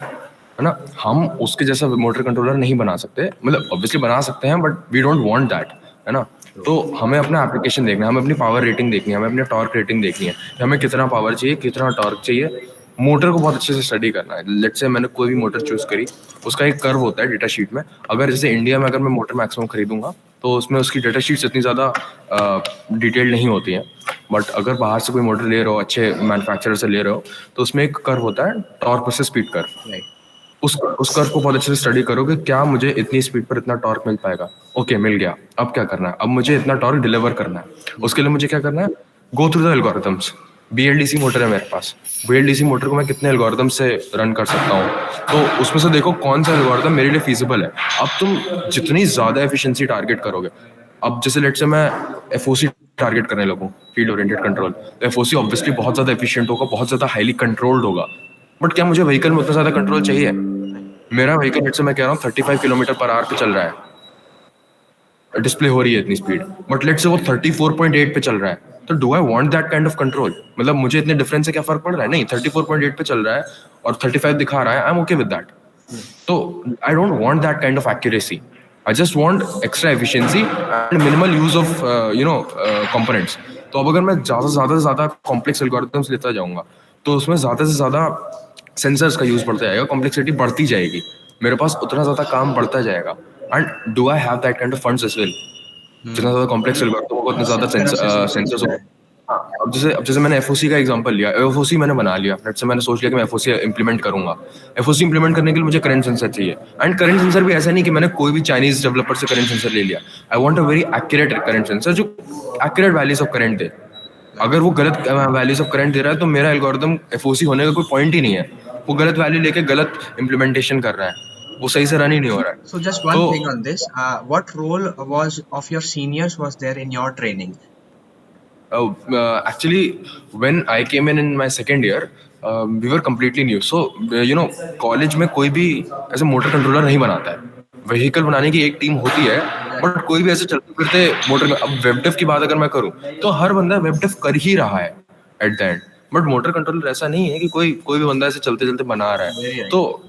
D: है ना. हम उसके जैसा मोटर कंट्रोलर नहीं बना सकते, मतलब ऑब्वियसली बना सकते हैं but we don't want that, है ना. तो हमें अपना एप्लीकेशन देखना है, हमें अपनी पावर रेटिंग देखनी है, हमें अपनी टॉर्क रेटिंग देखनी है कि हमें कितना पावर चाहिए, कितना टॉर्क चाहिए. मोटर को बहुत अच्छे से स्टडी करना है. लेट्स से मैंने कोई भी मोटर चूज करी, उसका एक कर्व होता है डेटा शीट में. अगर जैसे इंडिया में अगर मैं मोटर मैक्सिमम खरीदूंगा तो उसमें उसकी डेटा शीट्स इतनी ज़्यादा डिटेल्ड नहीं होती हैं. बट अगर बाहर से कोई मोटर ले रहे हो, अच्छे मैन्युफैक्चरर से ले रहे हो, तो उसमें एक कर्व होता है, torque versus speed curve.
B: Right.
D: उस कर्व को बहुत अच्छे से स्टडी करोगे, क्या मुझे इतनी स्पीड पर इतना टॉर्क मिल पाएगा. ओके, मिल गया. अब क्या करना है, अब मुझे इतना टॉर्क डिलीवर करना है. उसके लिए मुझे क्या करना है, go through the algorithms. BLDC motor है मेरे पास, BLDC मोटर को मैं कितने एल्गोरिथम से रन कर सकता हूँ, तो उसमें से देखो कौन सा एल्गोरिथम मेरे लिए फीजिबल है. अब तुम जितनी ज़्यादा एफिशिएंसी टारगेट करोगे, अब जैसे लेट से मैं FOC टारगेट करने लगूँ, फील्ड ओरिएंटेड कंट्रोल, तो FOC ऑब्वियसली बहुत ज़्यादा एफिशिएंट होगा, बहुत ज़्यादा हाईली कंट्रोल्ड होगा. बट क्या मुझे व्हीकल में उतना ज़्यादा कंट्रोल चाहिए? मेरा व्हीकल लेट से मैं कह रहा हूँ 35 किलोमीटर पर आवर पे चल रहा है, डिस्प्ले हो रही है इतनी स्पीड, बट लेट से वो 34.8 पे चल रहा है. तो do I want that kind of control? मतलब मुझे इतने डिफरेंस से क्या फर्क पड़ रहा है? नहीं, 34.8 पे चल रहा है और 35 दिखा रहा है, I am okay with that. तो I don't want that kind of accuracy. I just want extra efficiency and minimal use of components. तो अब अगर मैं ज़्यादा से ज़्यादा कॉम्प्लेक्स एल्गोरिथम्स लेता जाऊंगा तो उसमें ज़्यादा से ज़्यादा सेंसर्स का यूज बढ़ता जाएगा, कॉम्प्लेक्सिटी बढ़ती जाएगी, मेरे पास उतना ज़्यादा काम बढ़ता जाएगा. And do I have that kind of funds as well? जितना ज़्यादा कॉम्प्लेक्स एल्गोरिथम होगा उतना ज़्यादा सेंसर्स होगा. अब जैसे मैंने FOC का एग्जांपल लिया, FOC मैंने बना लिया, लेट्स से मैंने सोच लिया कि मैं FOC इंप्लीमेंट करूंगा. FOC इंप्लीमेंट करने के लिए मुझे करंट सेंसर चाहिए, एंड करंट सेंसर भी ऐसा नहीं कि मैंने कोई भी चाइनीज डेवलपर से करंट सेंसर ले लिया. I want a very accurate current sensor जो एक्यूरेट वैल्यूज ऑफ करंट दे. अगर वो गलत वैल्यूज ऑफ करंट दे रहा है तो मेरा एल्गोरिथम FOC होने का कोई पॉइंट ही नहीं है. वो गलत वैल्यू लेके गलत इम्प्लीमेंटेशन कर रहा है, वो सही से रन ही नहीं हो रहा है.
B: So just one thing on this. What role was of your seniors was there in your training?
D: Actually, when I came in my second year, we were completely new. So, college में कोई भी ऐसे motor controller नहीं बनाता है. Vehicle बनाने की एक टीम होती है, बट कोई भी ऐसे चलते फिरते मोटर में, अब वेबडेव की बात अगर मैं करूं तो हर बंदा वेबडेव कर ही रहा है at the end, but motor controller ऐसा नहीं है कि कोई कोई भी बंदा ऐसे चलते चलते बना रहा
B: Very
D: है।
B: right.
D: तो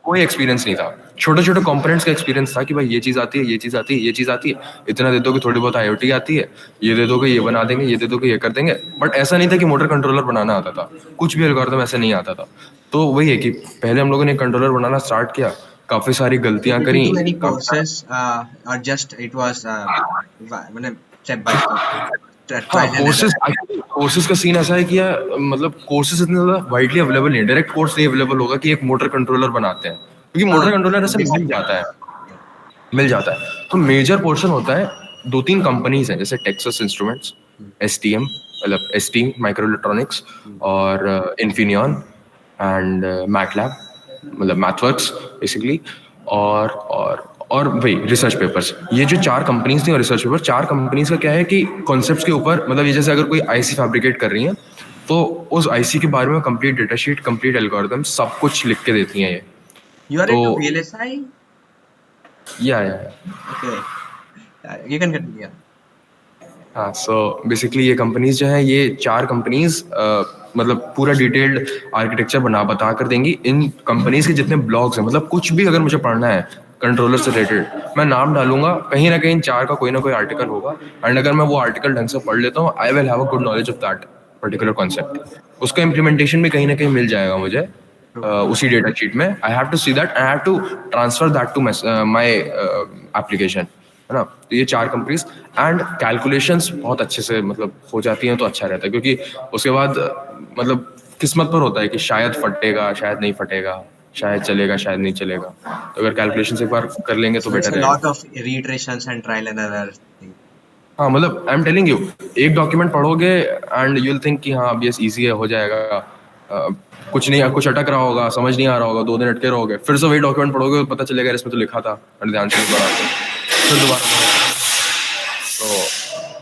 D: कोई एक्सपीरियंस नहीं था, छोटे छोटे कंपोनेंट्स का एक्सपीरियंस था कि भाई ये चीज आती है, ये चीज आती है, ये चीज आती है, इतना दे दो कि थोड़ी बहुत आईओटी आती है, ये दे दो कि ये बना देंगे, ये दे दो कि ये कर देंगे। बट ऐसा नहीं था कि मोटर कंट्रोलर बनाना आता था, कुछ भी एल्गोरिथम ऐसे नहीं आता था। तो वही है कि पहले हम लोगों ने कंट्रोलर बनाना स्टार्ट किया, काफी सारी गलतियां
B: Did you
D: करी,
B: do any
D: काफी सारा
B: courses or just it was मतलब step by step
D: हाँ
B: trial and error?
D: कोर्सेज का सीन ऐसा है कि यार मतलब कोर्सेज इतने ज्यादा वाइडली अवेलेबल नहीं है, डायरेक्ट कोर्स नहीं अवेलेबल होगा कि एक मोटर कंट्रोलर बनाते हैं, क्योंकि मोटर कंट्रोलर ऐसे
B: Basic.
D: मिल जाता है। तो मेजर पोर्शन होता है, दो तीन कंपनीज हैं जैसे टेक्सास इंस्ट्रूमेंट्स, एसटीएम मतलब एसटी माइक्रो इलेक्ट्रॉनिक्स, और इन्फिनियन एंड मैटलैब मतलब मैथवर्क्स बेसिकली, और वही रिसर्च पेपर्स। ये जो चार कंपनीज थी और रिसर्च पेपर, चार कंपनीज का क्या है कि कॉन्सेप्ट्स के ऊपर, मतलब ये जैसे अगर कोई आईसी फैब्रिकेट कर रही है तो उस आईसी के बारे में complete data sheet, complete algorithm सब कुछ लिख के देती हैं ये।
B: You are
D: तो
B: into VLSI?
D: या
B: Okay. You can continue.
D: हाँ, सो बेसिकली ये कंपनीज जो है, ये चार कंपनीज मतलब पूरा डिटेल्ड आर्किटेक्चर बता कर देंगी। इन कंपनीज के जितने ब्लॉग्स हैं, मतलब कुछ भी अगर मुझे पढ़ना है कंट्रोलर से रिलेटेड, मैं नाम डालूंगा, कहीं ना कहीं चार का कोई ना कोई आर्टिकल होगा, एंड अगर मैं वो आर्टिकल ढंग से पढ़ लेता हूँ, I will have a good knowledge of that particular concept. उसका इम्प्लीमेंटेशन भी कहीं ना कहीं मिल जाएगा मुझे उसी डेटा शीट में। I have to see that, I have to transfer that to my application, है ना। तो ये चार कंपनीज, एंड कैलकुलेशंस बहुत अच्छे से मतलब हो जाती हैं तो अच्छा रहता है, क्योंकि उसके बाद मतलब किस्मत पर होता है कि शायद फटेगा, शायद नहीं फटेगा, शायद चलेगा, शायद नहीं चलेगा। तो अगर कैलकुलेशंस एक बार कर लेंगे तो
B: So it's
D: बेटर
B: a
D: रहेगा।
B: lot of reiterations and trial and error thing.
D: हाँ मतलब आई एम टेलिंग यू, एक डॉक्यूमेंट पढ़ोगे एंड यू विल थिंक कि हाँ अब ये इजी है, हो जाएगा, कुछ नहीं, कुछ अटक रहा होगा, समझ नहीं आ रहा होगा, 2 दिन अटके रहोगे, फिर से वही डॉक्यूमेंट पढ़ोगे, पता चलेगा इसमें तो लिखा था और ध्यान से नहीं पढ़ा, फिर दोबारा पढ़ोगे। So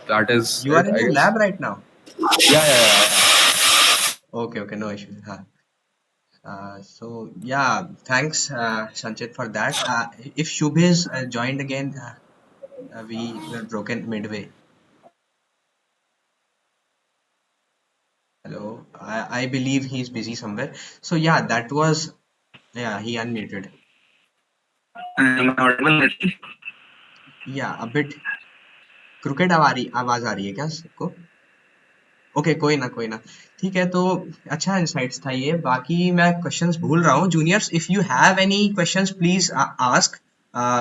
D: that is
B: You are
D: it,
B: in
D: I
B: the
D: guess.
B: lab right now?
D: Yeah.
B: Okay, no issue. So yeah, thanks Sanchit for that. If Shubhis joined again, we were broken midway. Hello, I believe he's busy somewhere. So yeah, that was, yeah, he unmuted.
E: Am I audible?
B: Yeah, a bit crooked आवाज आ रही है क्या सबको? Okay, कोई ना, ठीक है। तो अच्छा इंसाइट्स था ये। बाकी मैं क्वेश्चंस भूल रहा हूँ। Juniors, if you have any questions please ask,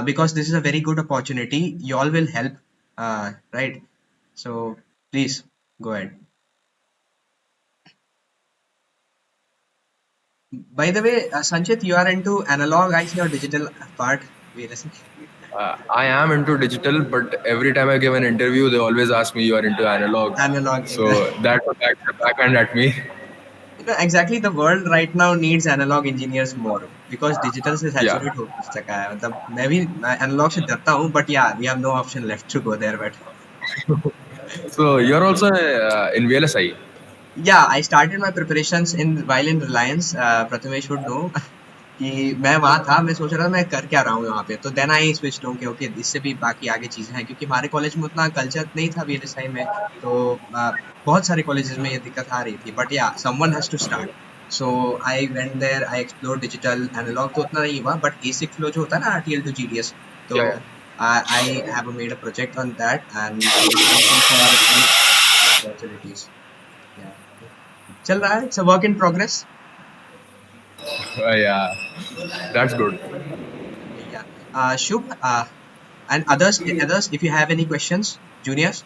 B: because this is a very good opportunity, you all will help, right? So please go ahead. By the way, Sanchit, you are into analog, I see, or digital part?
D: I am into digital, but every time I give an interview, they always ask me, "You are into analog."
B: Analog.
D: So that's a backhand at me.
B: You know, exactly, the world right now needs analog engineers more because digital से
D: Yeah.
B: saturate हो चुका है। मतलब मैं भी analog से डरता हूँ, but yeah, we have no option left to go there. But
D: So you're also in VLSI.
B: yeah, I started my preparations while in Reliance. Prathamesh would know कि मैं वहाँ था, मैं सोच रहा था मैं कर क्या रहा हूँ यहाँ पे। तो देन आई स्विच्ड हूँ कि ओके, इससे भी बाकी आगे चीजें हैं, क्योंकि हमारे कॉलेज में उतना कल्चर नहीं था VLSI में। तो बहुत सारे कॉलेजेस में ये दिक्कत आ रही थी, बट या someone has to start. So I went there, I explore digital. Analog तो उतना नहीं हुआ, बट एसिक फ्लो जो होता है ना, RTL to GDS, तो
D: Yeah.
B: I have made a project on that and opportunities. Yeah, चल रहा है, it's a work in progress.
D: Yeah, that's good.
B: Yeah. Shubh, and others, if you have any questions, juniors.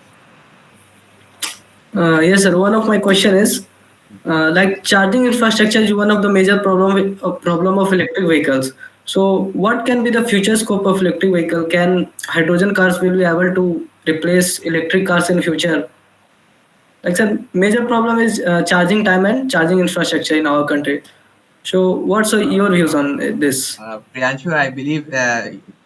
A: Yes, sir. One of my question is, like charging infrastructure is one of the major problem of electric vehicles. So, what can be the future scope of electric vehicle? Can hydrogen cars will be able to replace electric cars in future? Like, sir, major problem is charging time and charging infrastructure in our country. So, what's your views on this?
B: Priyanshu, I believe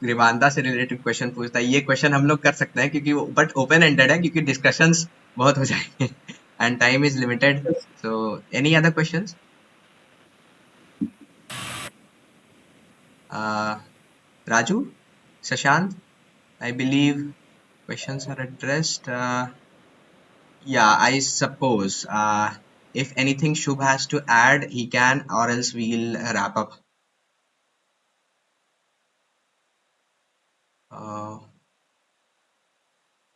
B: रिवांदा से related question पूछता है। ये question हम लोग कर सकते हैं, क्योंकि बट ओपन एंडेड है, क्योंकि डिस्कशंस बहुत हो जाएंगे and time is limited. So any other questions? Raju? Shashant, I believe questions are addressed. Yeah, I suppose. If anything Shubh has to add, he can, or else we'll wrap up. Uh,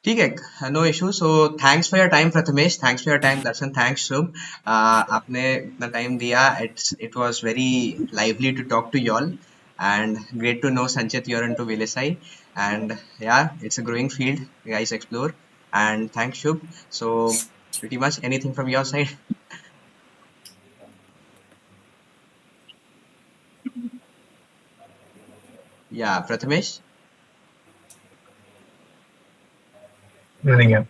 B: ठीक है, no issue. So thanks for your time Prathamesh, thanks for your time Darshan, thanks Shubh. आपने इतना time दिया. It was very lively to talk to y'all and great to know Sanchit you're into VLSI, and yeah, it's a growing field you guys explore. And thanks Shubh. So pretty much anything from your side? Yeah, Prathamesh.
C: Nothing, yeah.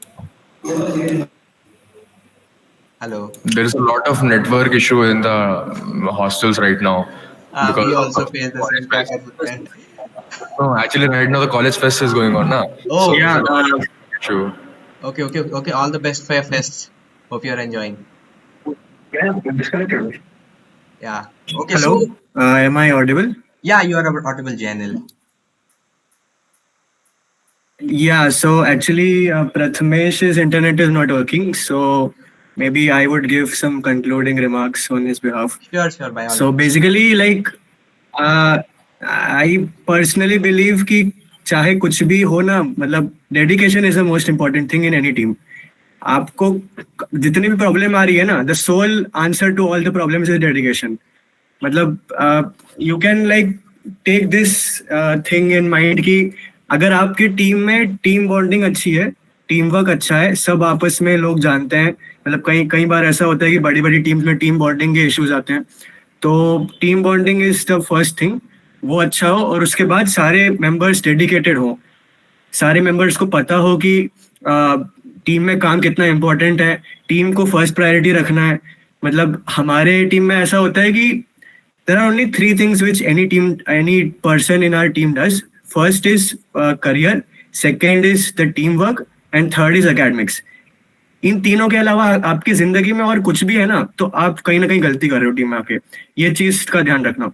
B: Hello.
D: There is a lot of network issue in the hostels right now
B: We
D: because
B: also
D: of
B: face the
D: college
B: same
D: fest.
B: problem.
D: No, actually, right now the college fest is going on, na.
B: Oh,
D: So
E: Yeah,
D: there's a lot of issue.
B: okay. All the best for your fests. Hope you're enjoying.
E: disconnected.
B: Yeah. Okay.
G: Hello,
B: So
G: am I audible?
B: yeah, you are audible, Janil.
G: Yeah, so actually, Prathamesh's internet is not working, so maybe I would give some concluding remarks on his behalf.
B: Sure. By all
G: So
B: means.
G: basically, like, I personally believe कि चाहे कुछ भी हो ना, मतलब dedication is the most important thing in any team. आपको जितनी भी प्रॉब्लम आ रही है ना, the sole answer to all the problems is dedication. मतलब you can like take this thing in mind कि अगर आपकी टीम में टीम बॉन्डिंग अच्छी है, टीम वर्क अच्छा है, सब आपस में लोग जानते हैं. मतलब कई कई बार ऐसा होता है कि बड़ी बड़ी टीम्स में टीम बॉन्डिंग के इश्यूज आते हैं. तो team bonding is the first thing, वो अच्छा हो. और उसके बाद सारे मेंबर्स डेडिकेटेड हो, सारे मेंबर्स को पता हो कि टीम में काम कितना इम्पोर्टेंट है, टीम को फर्स्ट प्रायोरिटी रखना है. मतलब हमारे टीम में ऐसा होता है कि there are only three things which any person in our team does. First is career, second is the teamwork, and third is academics. इन तीनों के अलावा आपकी जिंदगी में और कुछ भी है ना, तो आप कहीं ना कहीं गलती कर रहे हो टीम में आके. ये चीज का ध्यान रखना.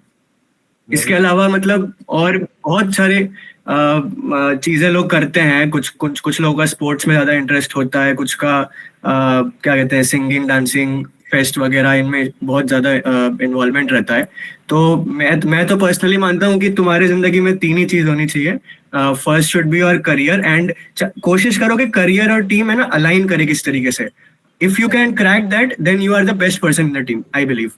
G: इसके अलावा मतलब और बहुत सारे चीजें लोग करते हैं. कुछ लोगों का स्पोर्ट्स में ज्यादा इंटरेस्ट होता है, कुछ का क्या कहते हैं, सिंगिंग, डांसिंग, फेस्ट वगैरह, इनमें बहुत ज्यादा इन्वॉल्वमेंट रहता है. तो मैं तो पर्सनली मानता हूँ कि तुम्हारी जिंदगी में तीन ही चीज होनी चाहिए. First should be your career, and कोशिश करो कि करियर और टीम है ना अलाइन करे किस तरीके से. If you can crack that, then you are the best person in the team, I believe.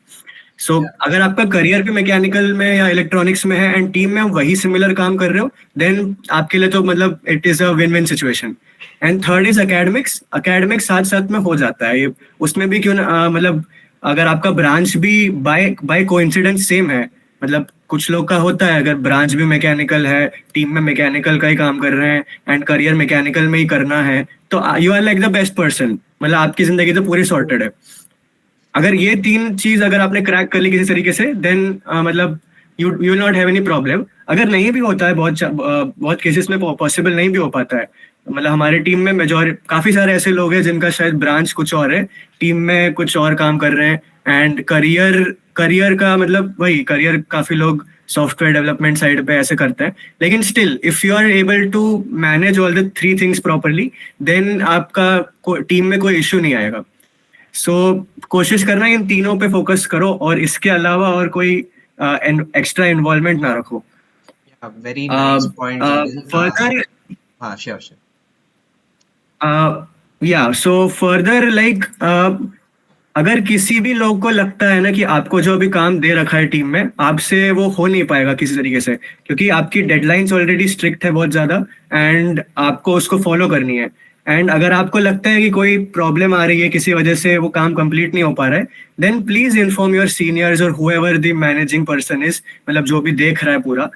G: So अगर आपका करियर भी मैकेनिकल में या इलेक्ट्रॉनिक्स में है एंड टीम में वही सिमिलर काम कर रहे हो, देन आपके लिए तो मतलब it is a win win situation. And third is academics. Academics साथ साथ में हो जाता है, उसमें भी क्यों ना मतलब अगर आपका ब्रांच भी बाय कोइंसिडेंस सेम है, मतलब कुछ लोग का होता है अगर ब्रांच भी मैकेनिकल है, टीम में मैकेनिकल का ही काम कर रहे हैं एंड करियर मैकेनिकल में ही करना है, तो you are like the best person. मतलब आपकी जिंदगी तो पूरी सॉर्टेड है. अगर ये तीन चीज अगर आपने क्रैक कर ली किसी तरीके से, देन मतलब you will not have any problem. अगर नहीं भी होता है, बहुत केसेस में पॉसिबल नहीं भी हो पाता है. मतलब हमारे टीम में काफी सारे ऐसे लोग हैं जिनका शायद ब्रांच कुछ और है, टीम में कुछ और काम कर रहे हैं. एंड करियर का मतलब वही करियर काफी लोग सॉफ्टवेयर डेवलपमेंट साइड पे ऐसे करते हैं. लेकिन still if you are able to manage all the three things properly, then आपका टीम में कोई इश्यू नहीं आएगा. सो कोशिश करना इन तीनों पे फोकस करो, और इसके अलावा और कोई एक्स्ट्रा इन्वॉल्वमेंट ना रखो.
B: Very nice point, Janil.
G: Further
B: Sure.
G: या सो फर्दर लाइक अगर किसी भी लोग को लगता है ना कि आपको जो भी काम दे रखा है टीम में, आपसे वो हो नहीं पाएगा किसी तरीके से, क्योंकि आपकी डेडलाइंस ऑलरेडी स्ट्रिक्ट है बहुत ज्यादा, एंड आपको उसको फॉलो करनी है. एंड अगर आपको लगता है कि कोई प्रॉब्लम आ रही है, किसी वजह से वो काम कंप्लीट नहीं हो पा रहा है, then please inform your seniors or whoever the managing person is, मतलब जो भी देख रहा है पूरा,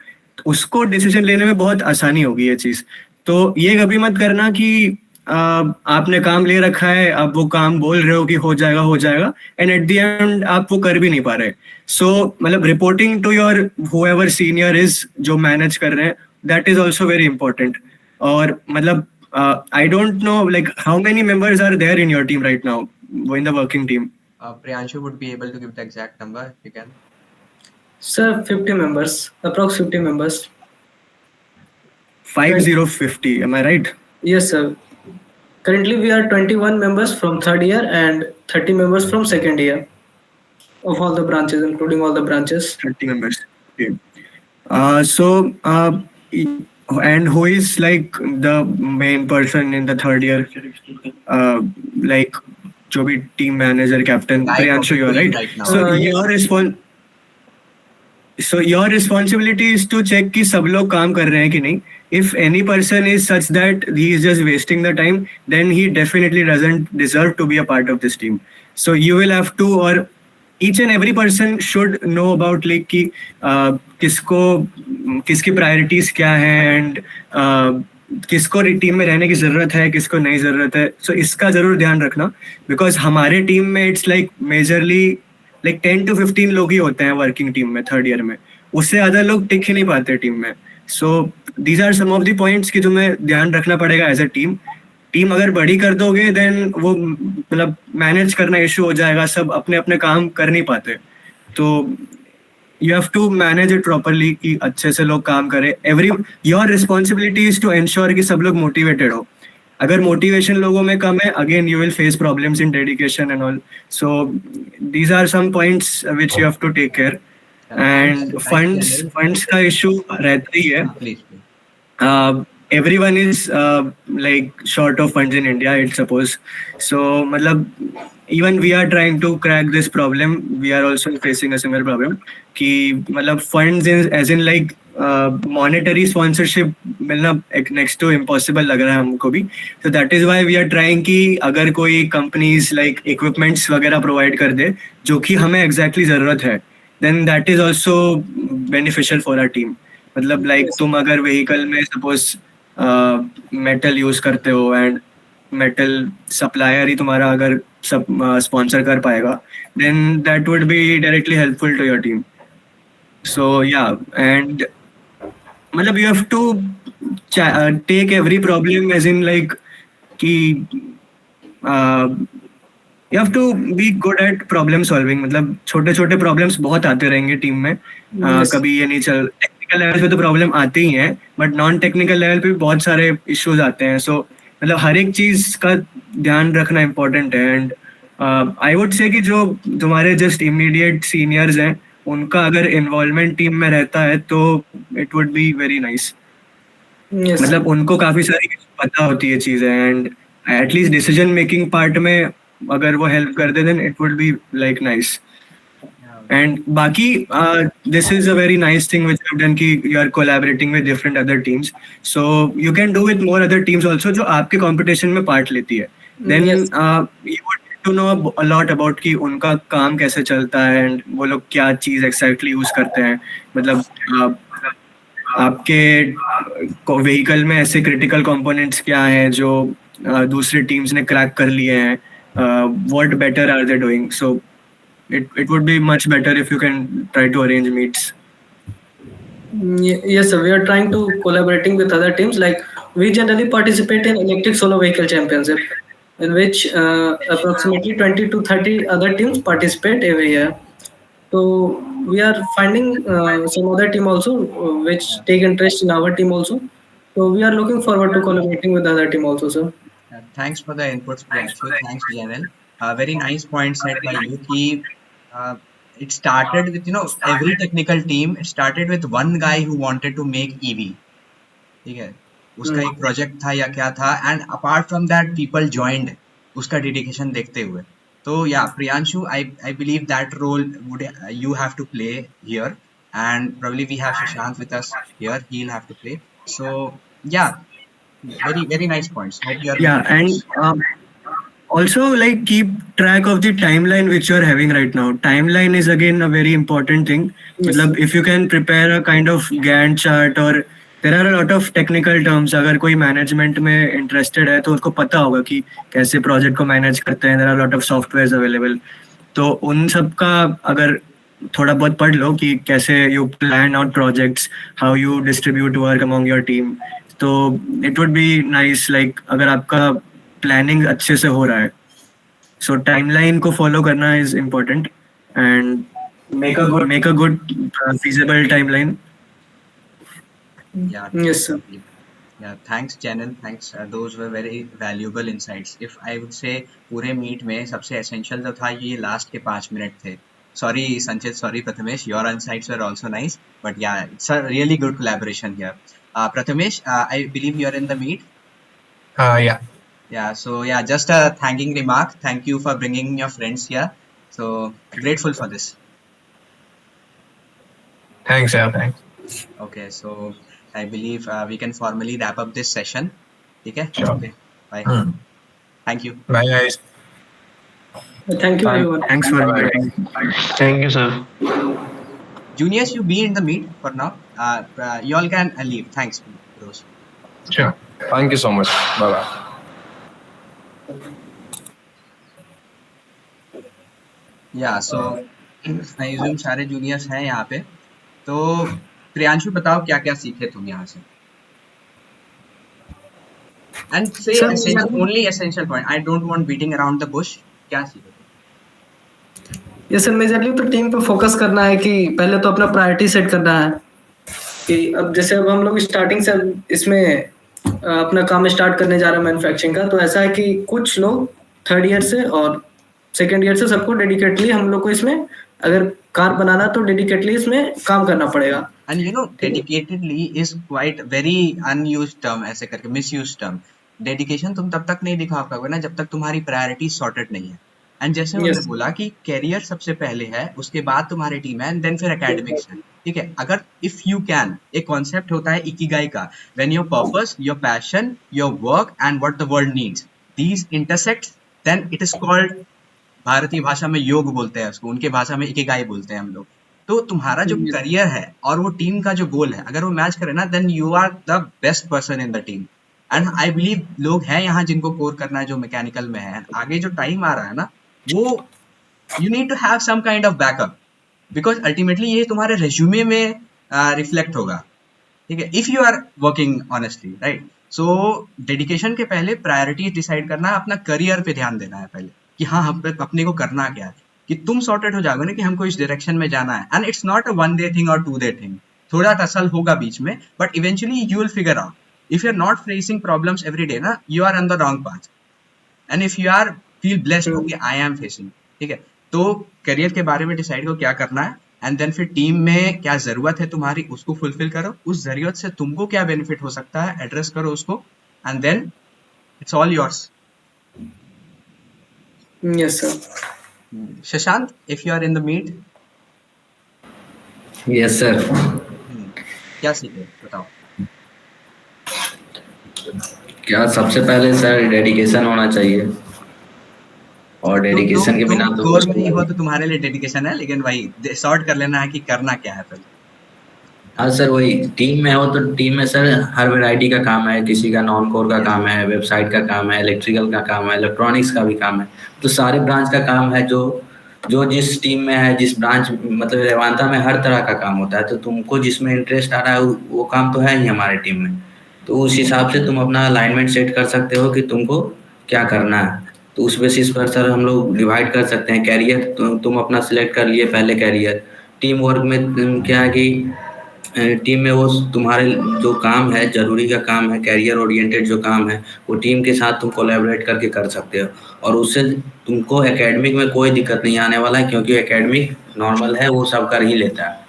G: उसको डिसीजन लेने में बहुत आसानी होगी ये चीज. तो ये कभी मत करना कि आपने काम ले रखा है, आप वो काम बोल रहे हो कि हो जाएगा, एंड एट द एंड आप वो कर भी नहीं पा रहे. सो मतलब reporting to your whoever senior is, जो मैनेज कर रहे हैं, that is also very important. और मतलब I don't know like how many members are there in your team right now, in the working team?
B: Priyanshu would be able to give the exact number if you can.
A: Sir, 50 members, approx 50 members.
G: 5050. Am I right?
A: Yes, sir. Currently, we are 21 members from third year and 30 members from second year of all the branches, including all the branches.
G: 30 members. Okay. And who is like the main person in the third year? Like, जो भी team manager, captain,
B: Guy
G: Priyanshu, you are
B: doing
G: right.
B: right now.
G: So your responsibility is to check कि सब लोग काम कर रहे हैं कि नहीं. If any person is such that he is just wasting the time, then he definitely doesn't deserve to be a part of this team. So you will have to, or each and every person should know about like कि किसकी priorities क्या हैं and किसको team में रहने की जरूरत है, किसको नहीं जरूरत है. So इसका जरूर ध्यान रखना, because हमारे टीम में it's like majorly like 10 to 15 लोग ही होते हैं वर्किंग टीम में थर्ड ईयर में. उससे ज्यादा लोग टिक ही नहीं पाते टीम में. So these are some of the points कि तुम्हें ध्यान रखना पड़ेगा एज अ टीम. टीम अगर बड़ी कर दोगे देन वो मतलब मैनेज करना इशू हो जाएगा, सब अपने अपने काम कर नहीं पाते. तो you have to manage it properly कि अच्छे से लोग काम करें. Your responsibility is to ensure कि सब लोग मोटिवेटेड हो. अगर मोटिवेशन लोगों में कम है, again you will face problems in dedication and all. So these are some points which you have to take care. And funds का इशू रहता ही है. Everyone is like short of funds in India, I suppose. So matlab even we are trying to crack this problem. We are also facing a similar problem कि मतलब funds as in like monetary sponsorship मिलना next to impossible लग रहा है हमको भी. So that is why we are trying कि अगर कोई companies like equipments वगैरह provide कर दे जो कि हमें exactly ज़रूरत है, then that is also beneficial for our team. मतलब like तुम अगर vehicle में suppose मेटल यूज करते हो एंड मेटल सप्लायर ही तुम्हारा अगर सब स्पॉन्सर कर पाएगा, then that would be directly helpful to your team. So या एंड मतलब you have to take every problem as in like कि you have to be good at problem solving. मतलब छोटे छोटे प्रॉब्लम्स बहुत आते रहेंगे टीम में. कभी ये नहीं चल टेक्निकल लेवल पे तो प्रॉब्लम आते ही हैं, बट नॉन टेक्निकल लेवल पे भी बहुत सारे इश्यूज आते हैं. सो मतलब हर एक चीज का ध्यान रखना इम्पोर्टेंट है. एंड आई वुड से कि जो तुम्हारे जस्ट इमीडिएट सीनियर्स हैं उनका अगर इन्वॉल्वमेंट टीम में रहता है तो it would be very nice. मतलब उनको काफी सारी पता होती है चीजें and at least decision making part में अगर वो हेल्प कर दे then it would be like nice. And Baki, this is a very nice thing which you've done कि you are collaborating with different other teams. So you can do with more other teams also जो आपके competition में part लेती है. Then you would get to know a lot about कि उनका काम कैसे चलता है and वो लोग क्या चीज़ exactly use करते हैं. मतलब आपके vehicle में ऐसे critical components क्या हैं जो दूसरी teams ने crack कर लिए हैं. What better are they doing? So it would be much better if you can try to arrange meets.
A: Yes, sir. We are trying to collaborating with other teams. Like we generally participate in electric solar vehicle championship, in which approximately 20 to 30 other teams participate every year. So we are finding some other team also which take interest in our team also. So we are looking forward to collaborating with other team also, sir.
B: Thanks for the inputs, Priyanshu. Thanks, Janel. Very nice point said by you. Ki, it started with every technical team. It started with one guy who wanted to make EV. ठीक है, उसका एक project था या क्या था, and apart from that people joined उसका dedication देखते हुए. तो या Priyanshu, I believe that role would you have to play here, and probably we have Shashank with us here. He'll have to play. So yeah, very nice points. Hope you are
G: and also like keep track of the timeline which you are having right now. Timeline is again a very important thing. मतलब if you can prepare a kind of Gantt chart, or there are a lot of technical terms. अगर कोई management में interested है तो उसको पता होगा कि कैसे project को manage करते हैं. There are a lot of softwares available. तो उन सब का अगर थोड़ा बहुत पढ़ लो कि कैसे you plan out projects, how you distribute work among your team. तो it would be nice like अगर आपका प्लानिंग अच्छे से हो रहा है. सो टाइमलाइन को फॉलो करना is important and make a good feasible timeline.
B: Yeah.
A: Yes, sir.
B: Yeah, thanks Channel, thanks. Those were very valuable insights. If I would say पूरे मीट में सबसे essential जो था ये लास्ट के 5 मिनट थे. Sorry Sanchit, sorry Prathamesh, your insights were also nice, but yeah, it's a really good collaboration here. Prathamesh, I believe you are in the meet.
C: Yeah.
B: Yeah, so yeah, just a thanking remark. Thank you for bringing your friends here. So grateful for this.
C: Thanks, yeah, thanks.
B: Okay, so I believe we can formally wrap up this session. ठीक है?
C: Sure.
B: Okay, bye.
C: Hmm.
B: Thank you.
C: Bye, guys.
A: Thank you, everyone.
G: Thanks for
C: Bye-bye.
G: inviting.
C: Thank you, sir.
B: Juniors, you be in the meet for now. You all can leave. Thanks, bros.
C: Sure.
D: Thank you so much. Bye bye.
B: Yeah, so I assume सारे juniors हैं यहाँ पे. तो प्रियांशु बताओ क्या क्या सीखे तुम यहाँ से? And say
A: Sir,
B: only essential point. I don't want beating around the bush. क्या सीखे?
A: ये सर मेजरली तो टीम पे फोकस करना है कि पहले तो अपना प्रायोरिटी सेट करना है कि अब जैसे अब हम लोग स्टार्टिंग से इसमें अपना काम स्टार्ट करने जा रहे हैं मैन्युफैक्चरिंग का, तो ऐसा है कि कुछ लोग थर्ड ईयर से और सेकेंड ईयर से सबको डेडिकेटली हम लोग को इसमें अगर कार बनाना तो डेडिकेटली इसमें काम करना पड़ेगा.
B: And you know, dedicatedly is quite very unused term, ऐसे करके misused term. Dedication तुम तब तक नहीं दिखा पाओगे ना जब तक तुम्हारी प्रायोरिटी सॉर्टेड नहीं है. एंड जैसे हमने
A: Yes.
B: बोला कि कैरियर सबसे पहले है, उसके बाद तुम्हारी टीम है, एंड देन फिर एकेडमिक्स है. ठीक है, अगर इफ यू कैन, एक कॉन्सेप्ट होता है इकिगाई का, when your purpose, your passion, your work and what the world needs, these intersect, then it is called, भारतीय भाषा में योग बोलते हैं उसको, उनके भाषा में इकिगाई बोलते हैं हम लोग. तो तुम्हारा जो करियर है और वो टीम का जो गोल है, अगर वो मैच करे ना, then you are the best person in the team. And I believe लोग हैं यहाँ जिनको कोर करना है, जो मैकेनिकल में है. आगे जो टाइम आ रहा है ना, वो you need to have some kind of backup, because ultimately ये तुम्हारे रेज्यूमे में रिफ्लेक्ट होगा. ठीक है, if you are working honestly, right. So dedication के पहले प्रायोरिटी डिसाइड करना, अपना करियर पे ध्यान देना है पहले कि हाँ हम अपने को करना क्या है. कि तुम सॉर्टेड हो जाओगे ना कि हमको इस डायरेक्शन में जाना है, and it's not a 1 day thing और 2 day थिंग. थोड़ा टसल होगा बीच में, but eventually you will figure out. If you are not facing problems every day ना, you are on the wrong path. And if you are feel blessed हो कि I am facing, ठीक है, तो करियर के बारे में डिसाइड करो क्या करना है, एंड देन फिर टीम में क्या जरूरत है तुम्हारी, उसको फुलफिल करो. उस जरूरत से तुमको क्या बेनिफिट हो सकता है, एड्रेस करो उसको, and then it's all yours.
A: Yes, sir.
B: Shashank, if you are in the meet,
F: yes sir.
B: क्या सीखे बताओ.
F: क्या सबसे पहले सर डेडिकेशन होना चाहिए, और डेडिकेशन के बिना तो
B: कोर में ही हो तो तुम्हारे लिए डेडिकेशन है, लेकिन भाई सॉर्ट कर लेना है कि करना क्या है पहले.
F: हाँ सर, वही टीम में हो तो टीम में सर हर वैरायटी का काम है. किसी का नॉन कोर का काम है, वेबसाइट का काम है, इलेक्ट्रिकल का काम है, इलेक्ट्रॉनिक्स का भी काम है. तो सारे ब्रांच का काम है. जो जो जिस टीम में है, जिस ब्रांच, मतलब रेवांता में हर तरह का काम होता है. तो तुमको जिसमें इंटरेस्ट आ रहा है वो काम तो है ही हमारे टीम में. तो उस हिसाब से तुम अपना अलाइनमेंट सेट कर सकते हो कि तुमको क्या करना है. तो उस बेसिस पर सर हम लोग डिवाइड कर सकते हैं. कैरियर तुम अपना सिलेक्ट कर लिए पहले कैरियर. टीम वर्क में क्या है कि टीम में वो तुम्हारे जो काम है, जरूरी का काम है, कैरियर ओरिएंटेड जो काम है, वो टीम के साथ तुम कोलैबोरेट करके कर सकते हो. और उससे तुमको एकेडमिक में कोई दिक्कत नहीं आने वाला है, क्योंकि एकेडमिक नॉर्मल है, वो सब कर ही लेता है.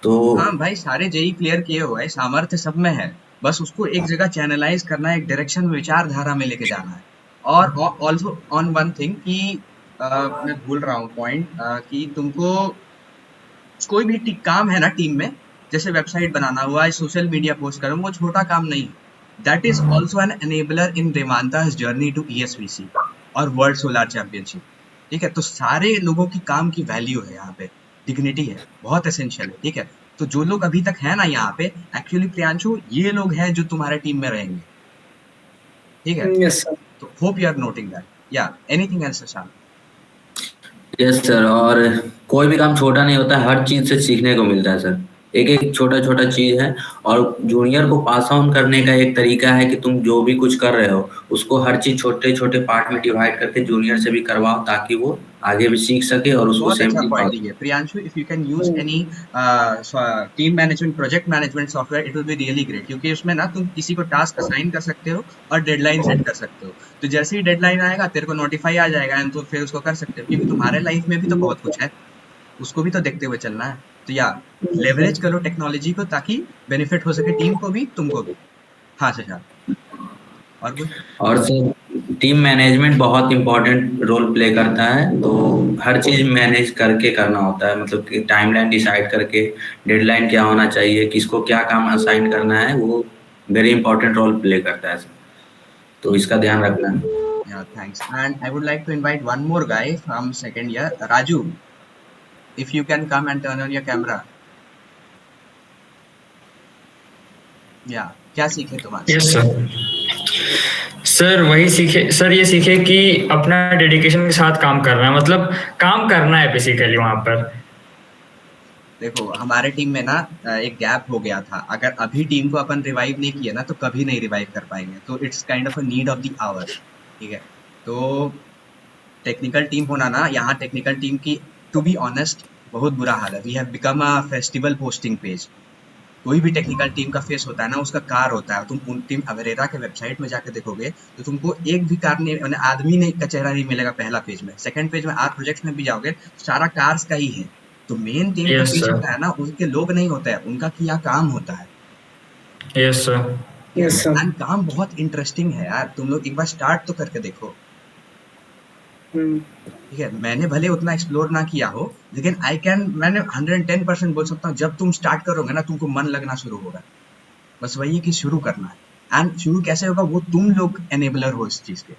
F: तो
B: हाँ भाई, सारे जेई क्लियर किए हुए हैं, सामर्थ्य सब में है, बस उसको एक जगह चैनलाइज करना है, एक डायरेक्शन में, विचारधारा में लेके जाना है. और ऑल्सो ऑन वन थिंग कि मैं भूल रहा हूँ पॉइंट, कि तुमको कोई भी काम है ना टीम में, जैसे वेबसाइट बनाना हुआ, सोशल मीडिया पोस्ट करना, वो छोटा काम नहीं. That is also an enabler in Revanta's journey to ESVC और वर्ल्ड सोलर चैंपियनशिप. ठीक है, तो सारे लोगों की काम की वैल्यू है यहाँ पे, डिग्निटी है, बहुत एसेंशियल है. ठीक है, तो जो लोग अभी तक है ना यहाँ पे, एक्चुअली प्रियांशु, ये लोग हैं जो तुम्हारे टीम में रहेंगे. ठीक है,
A: Yes, sir.
B: तो hope you are noting that. या anything else Shashank?
F: Yes sir, और कोई भी काम छोटा नहीं होता है, हर चीज से सीखने को मिलता है सर. एक एक छोटा छोटा चीज है। और जूनियर को पास ऑन करने का एक तरीका है कि तुम जो भी कुछ कर रहे हो उसको हर चीज छोटे छोटे पार्ट में डिवाइड करके जूनियर से भी करवाओ, ताकि वो आगे भी सीख सके और उसको
B: बहुत
F: सेम
B: अच्छा
F: चीज
B: पॉइंट दिए Priyanshu. If you can use any team management project management software it will be really great, क्योंकि उसमें ना तुम किसी को टास्क असाइन कर सकते हो और डेडलाइन सेट कर सकते हो। तो जैसे ही डेडलाइन आएगा तेरे को नोटिफाई आ जाएगा एंड तो फिर उसको कर सकते हो, क्योंकि तुम्हारे लाइफ में भी तो बहुत कुछ है, उसको भी तो देखते हुए चलना है। तो या लेवरेज करो टेक्नोलॉजी को ताकि बेनिफिट हो सके टीम को भी तुमको भी। हाँ शशांक, और कुछ?
F: और सर टीम मैनेजमेंट बहुत इम्पोर्टेंट रोल प्ले करता है। तो हर चीज मैनेज करके करना होता है, मतलब कि टाइमलाइन डिसाइड करके डेडलाइन क्या होना चाहिए, किसको क्या काम असाइन करना है, वो वेरी इंपॉर्टेंट रोल प्ले करता है सर। तो इसका ध्यान रखना है।
B: Yeah, thanks. And I would like to invite one more guy from second year, Raju. If you can come and turn on your camera. Yeah, क्या सीखे तुम आज?
H: Yes sir. सर वही सीखे सर, ये सीखे कि अपना डेडिकेशन के साथ काम करना है, मतलब काम करना है बेसिकली वहां पर।
B: देखो हमारे टीम में ना एक गैप हो गया था, अगर अभी टीम को अपन रिवाइव नहीं किया ना तो कभी नहीं रिवाइव कर पाएंगे। तो it's kind of a need of the hour, ठीक है। तो टेक्निकल टीम होना ना, यहाँ टेक्निकल टीम की टू बी ऑनेस्ट बहुत बुरा हाल है। We have become a festival posting page. कोई भी टेक्निकल टीम का फेस होता है ना, उसका कार होता है। तुम उन टीम अवेरेरा के वेबसाइट में जाकर देखोगे तो तुमको एक भी कार नहीं, आदमी नहीं का चेहरा नहीं मिलेगा पहला पेज में। सेकंड पेज में आर प्रोजेक्ट्स में भी जाओगे सारा कार्स का ही है। तो मेन टीम का
H: यस
B: पीछे
H: सर।
B: होता है ना, उनके लोग नहीं होते हैं, उनका किया काम होता है।
H: Yes sir.
G: Yes sir.
B: And काम बहुत इंटरेस्टिंग है यार, तुम लोग एक बार स्टार्ट तो करके देखो, ठीक है। मैंने भले उतना एक्सप्लोर ना किया हो, लेकिन मैंने 110% बोल सकता हूँ, जब तुम स्टार्ट करोगे ना तुमको मन लगना शुरू होगा। बस वही है कि शुरू करना है। एंड शुरू कैसे होगा, वो तुम लोग एनेबलर हो इस चीज के।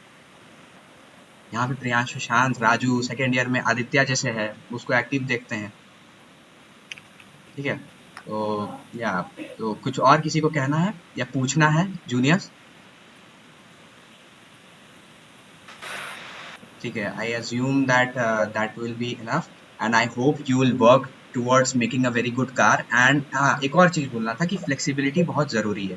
B: यहाँ पे प्रियांश, सुशांत, राजू, सेकेंड ईयर में आदित्य जैसे है, उसको एक्टिव देखते हैं, ठीक है। तो या तो कुछ और किसी को कहना है या पूछना है जूनियर्स? ठीक है, I assume that will be enough and I hope you will work towards making a very good car. And एक और चीज बोलना था कि फ्लेक्सिबिलिटी बहुत जरूरी है,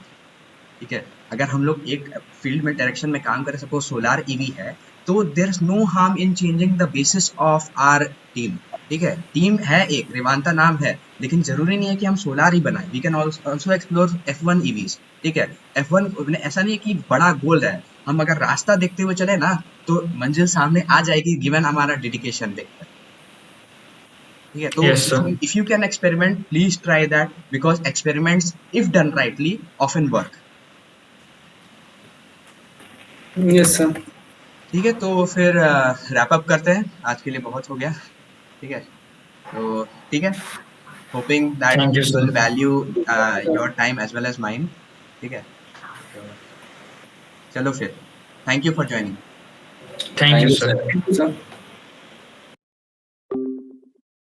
B: ठीक है। अगर हम लोग एक फील्ड में डायरेक्शन में काम करें, सपोज सोलार ईवी है, तो there is no harm in changing the basis of our team, ठीक है। टीम है एक, रेवांता नाम है, लेकिन जरूरी नहीं है कि हम सोलार ही बनाएं। We can also explore F1 EVs, ठीक है। F1 ऐसा नहीं है कि बड़ा गोल है, हम अगर रास्ता देखते हुए चले ना तो मंजिल सामने आ जाएगी, गिवन हमारा डेडिकेशन देखकर, ठीक है। तो
H: Yes, sir.
B: If you can experiment please try that, because experiments if done rightly often work.
G: Yes sir.
B: ठीक है, तो फिर रैप अप करते हैं, आज के लिए बहुत हो गया, ठीक है। तो ठीक है, hoping that
H: Thank you,
B: you
H: sir.
B: Will value your time as well as mine, ठीक है। तो चलो फिर, thank you for joining.
H: Thank you
F: you,
H: sir.
F: sir.
G: Thank you sir.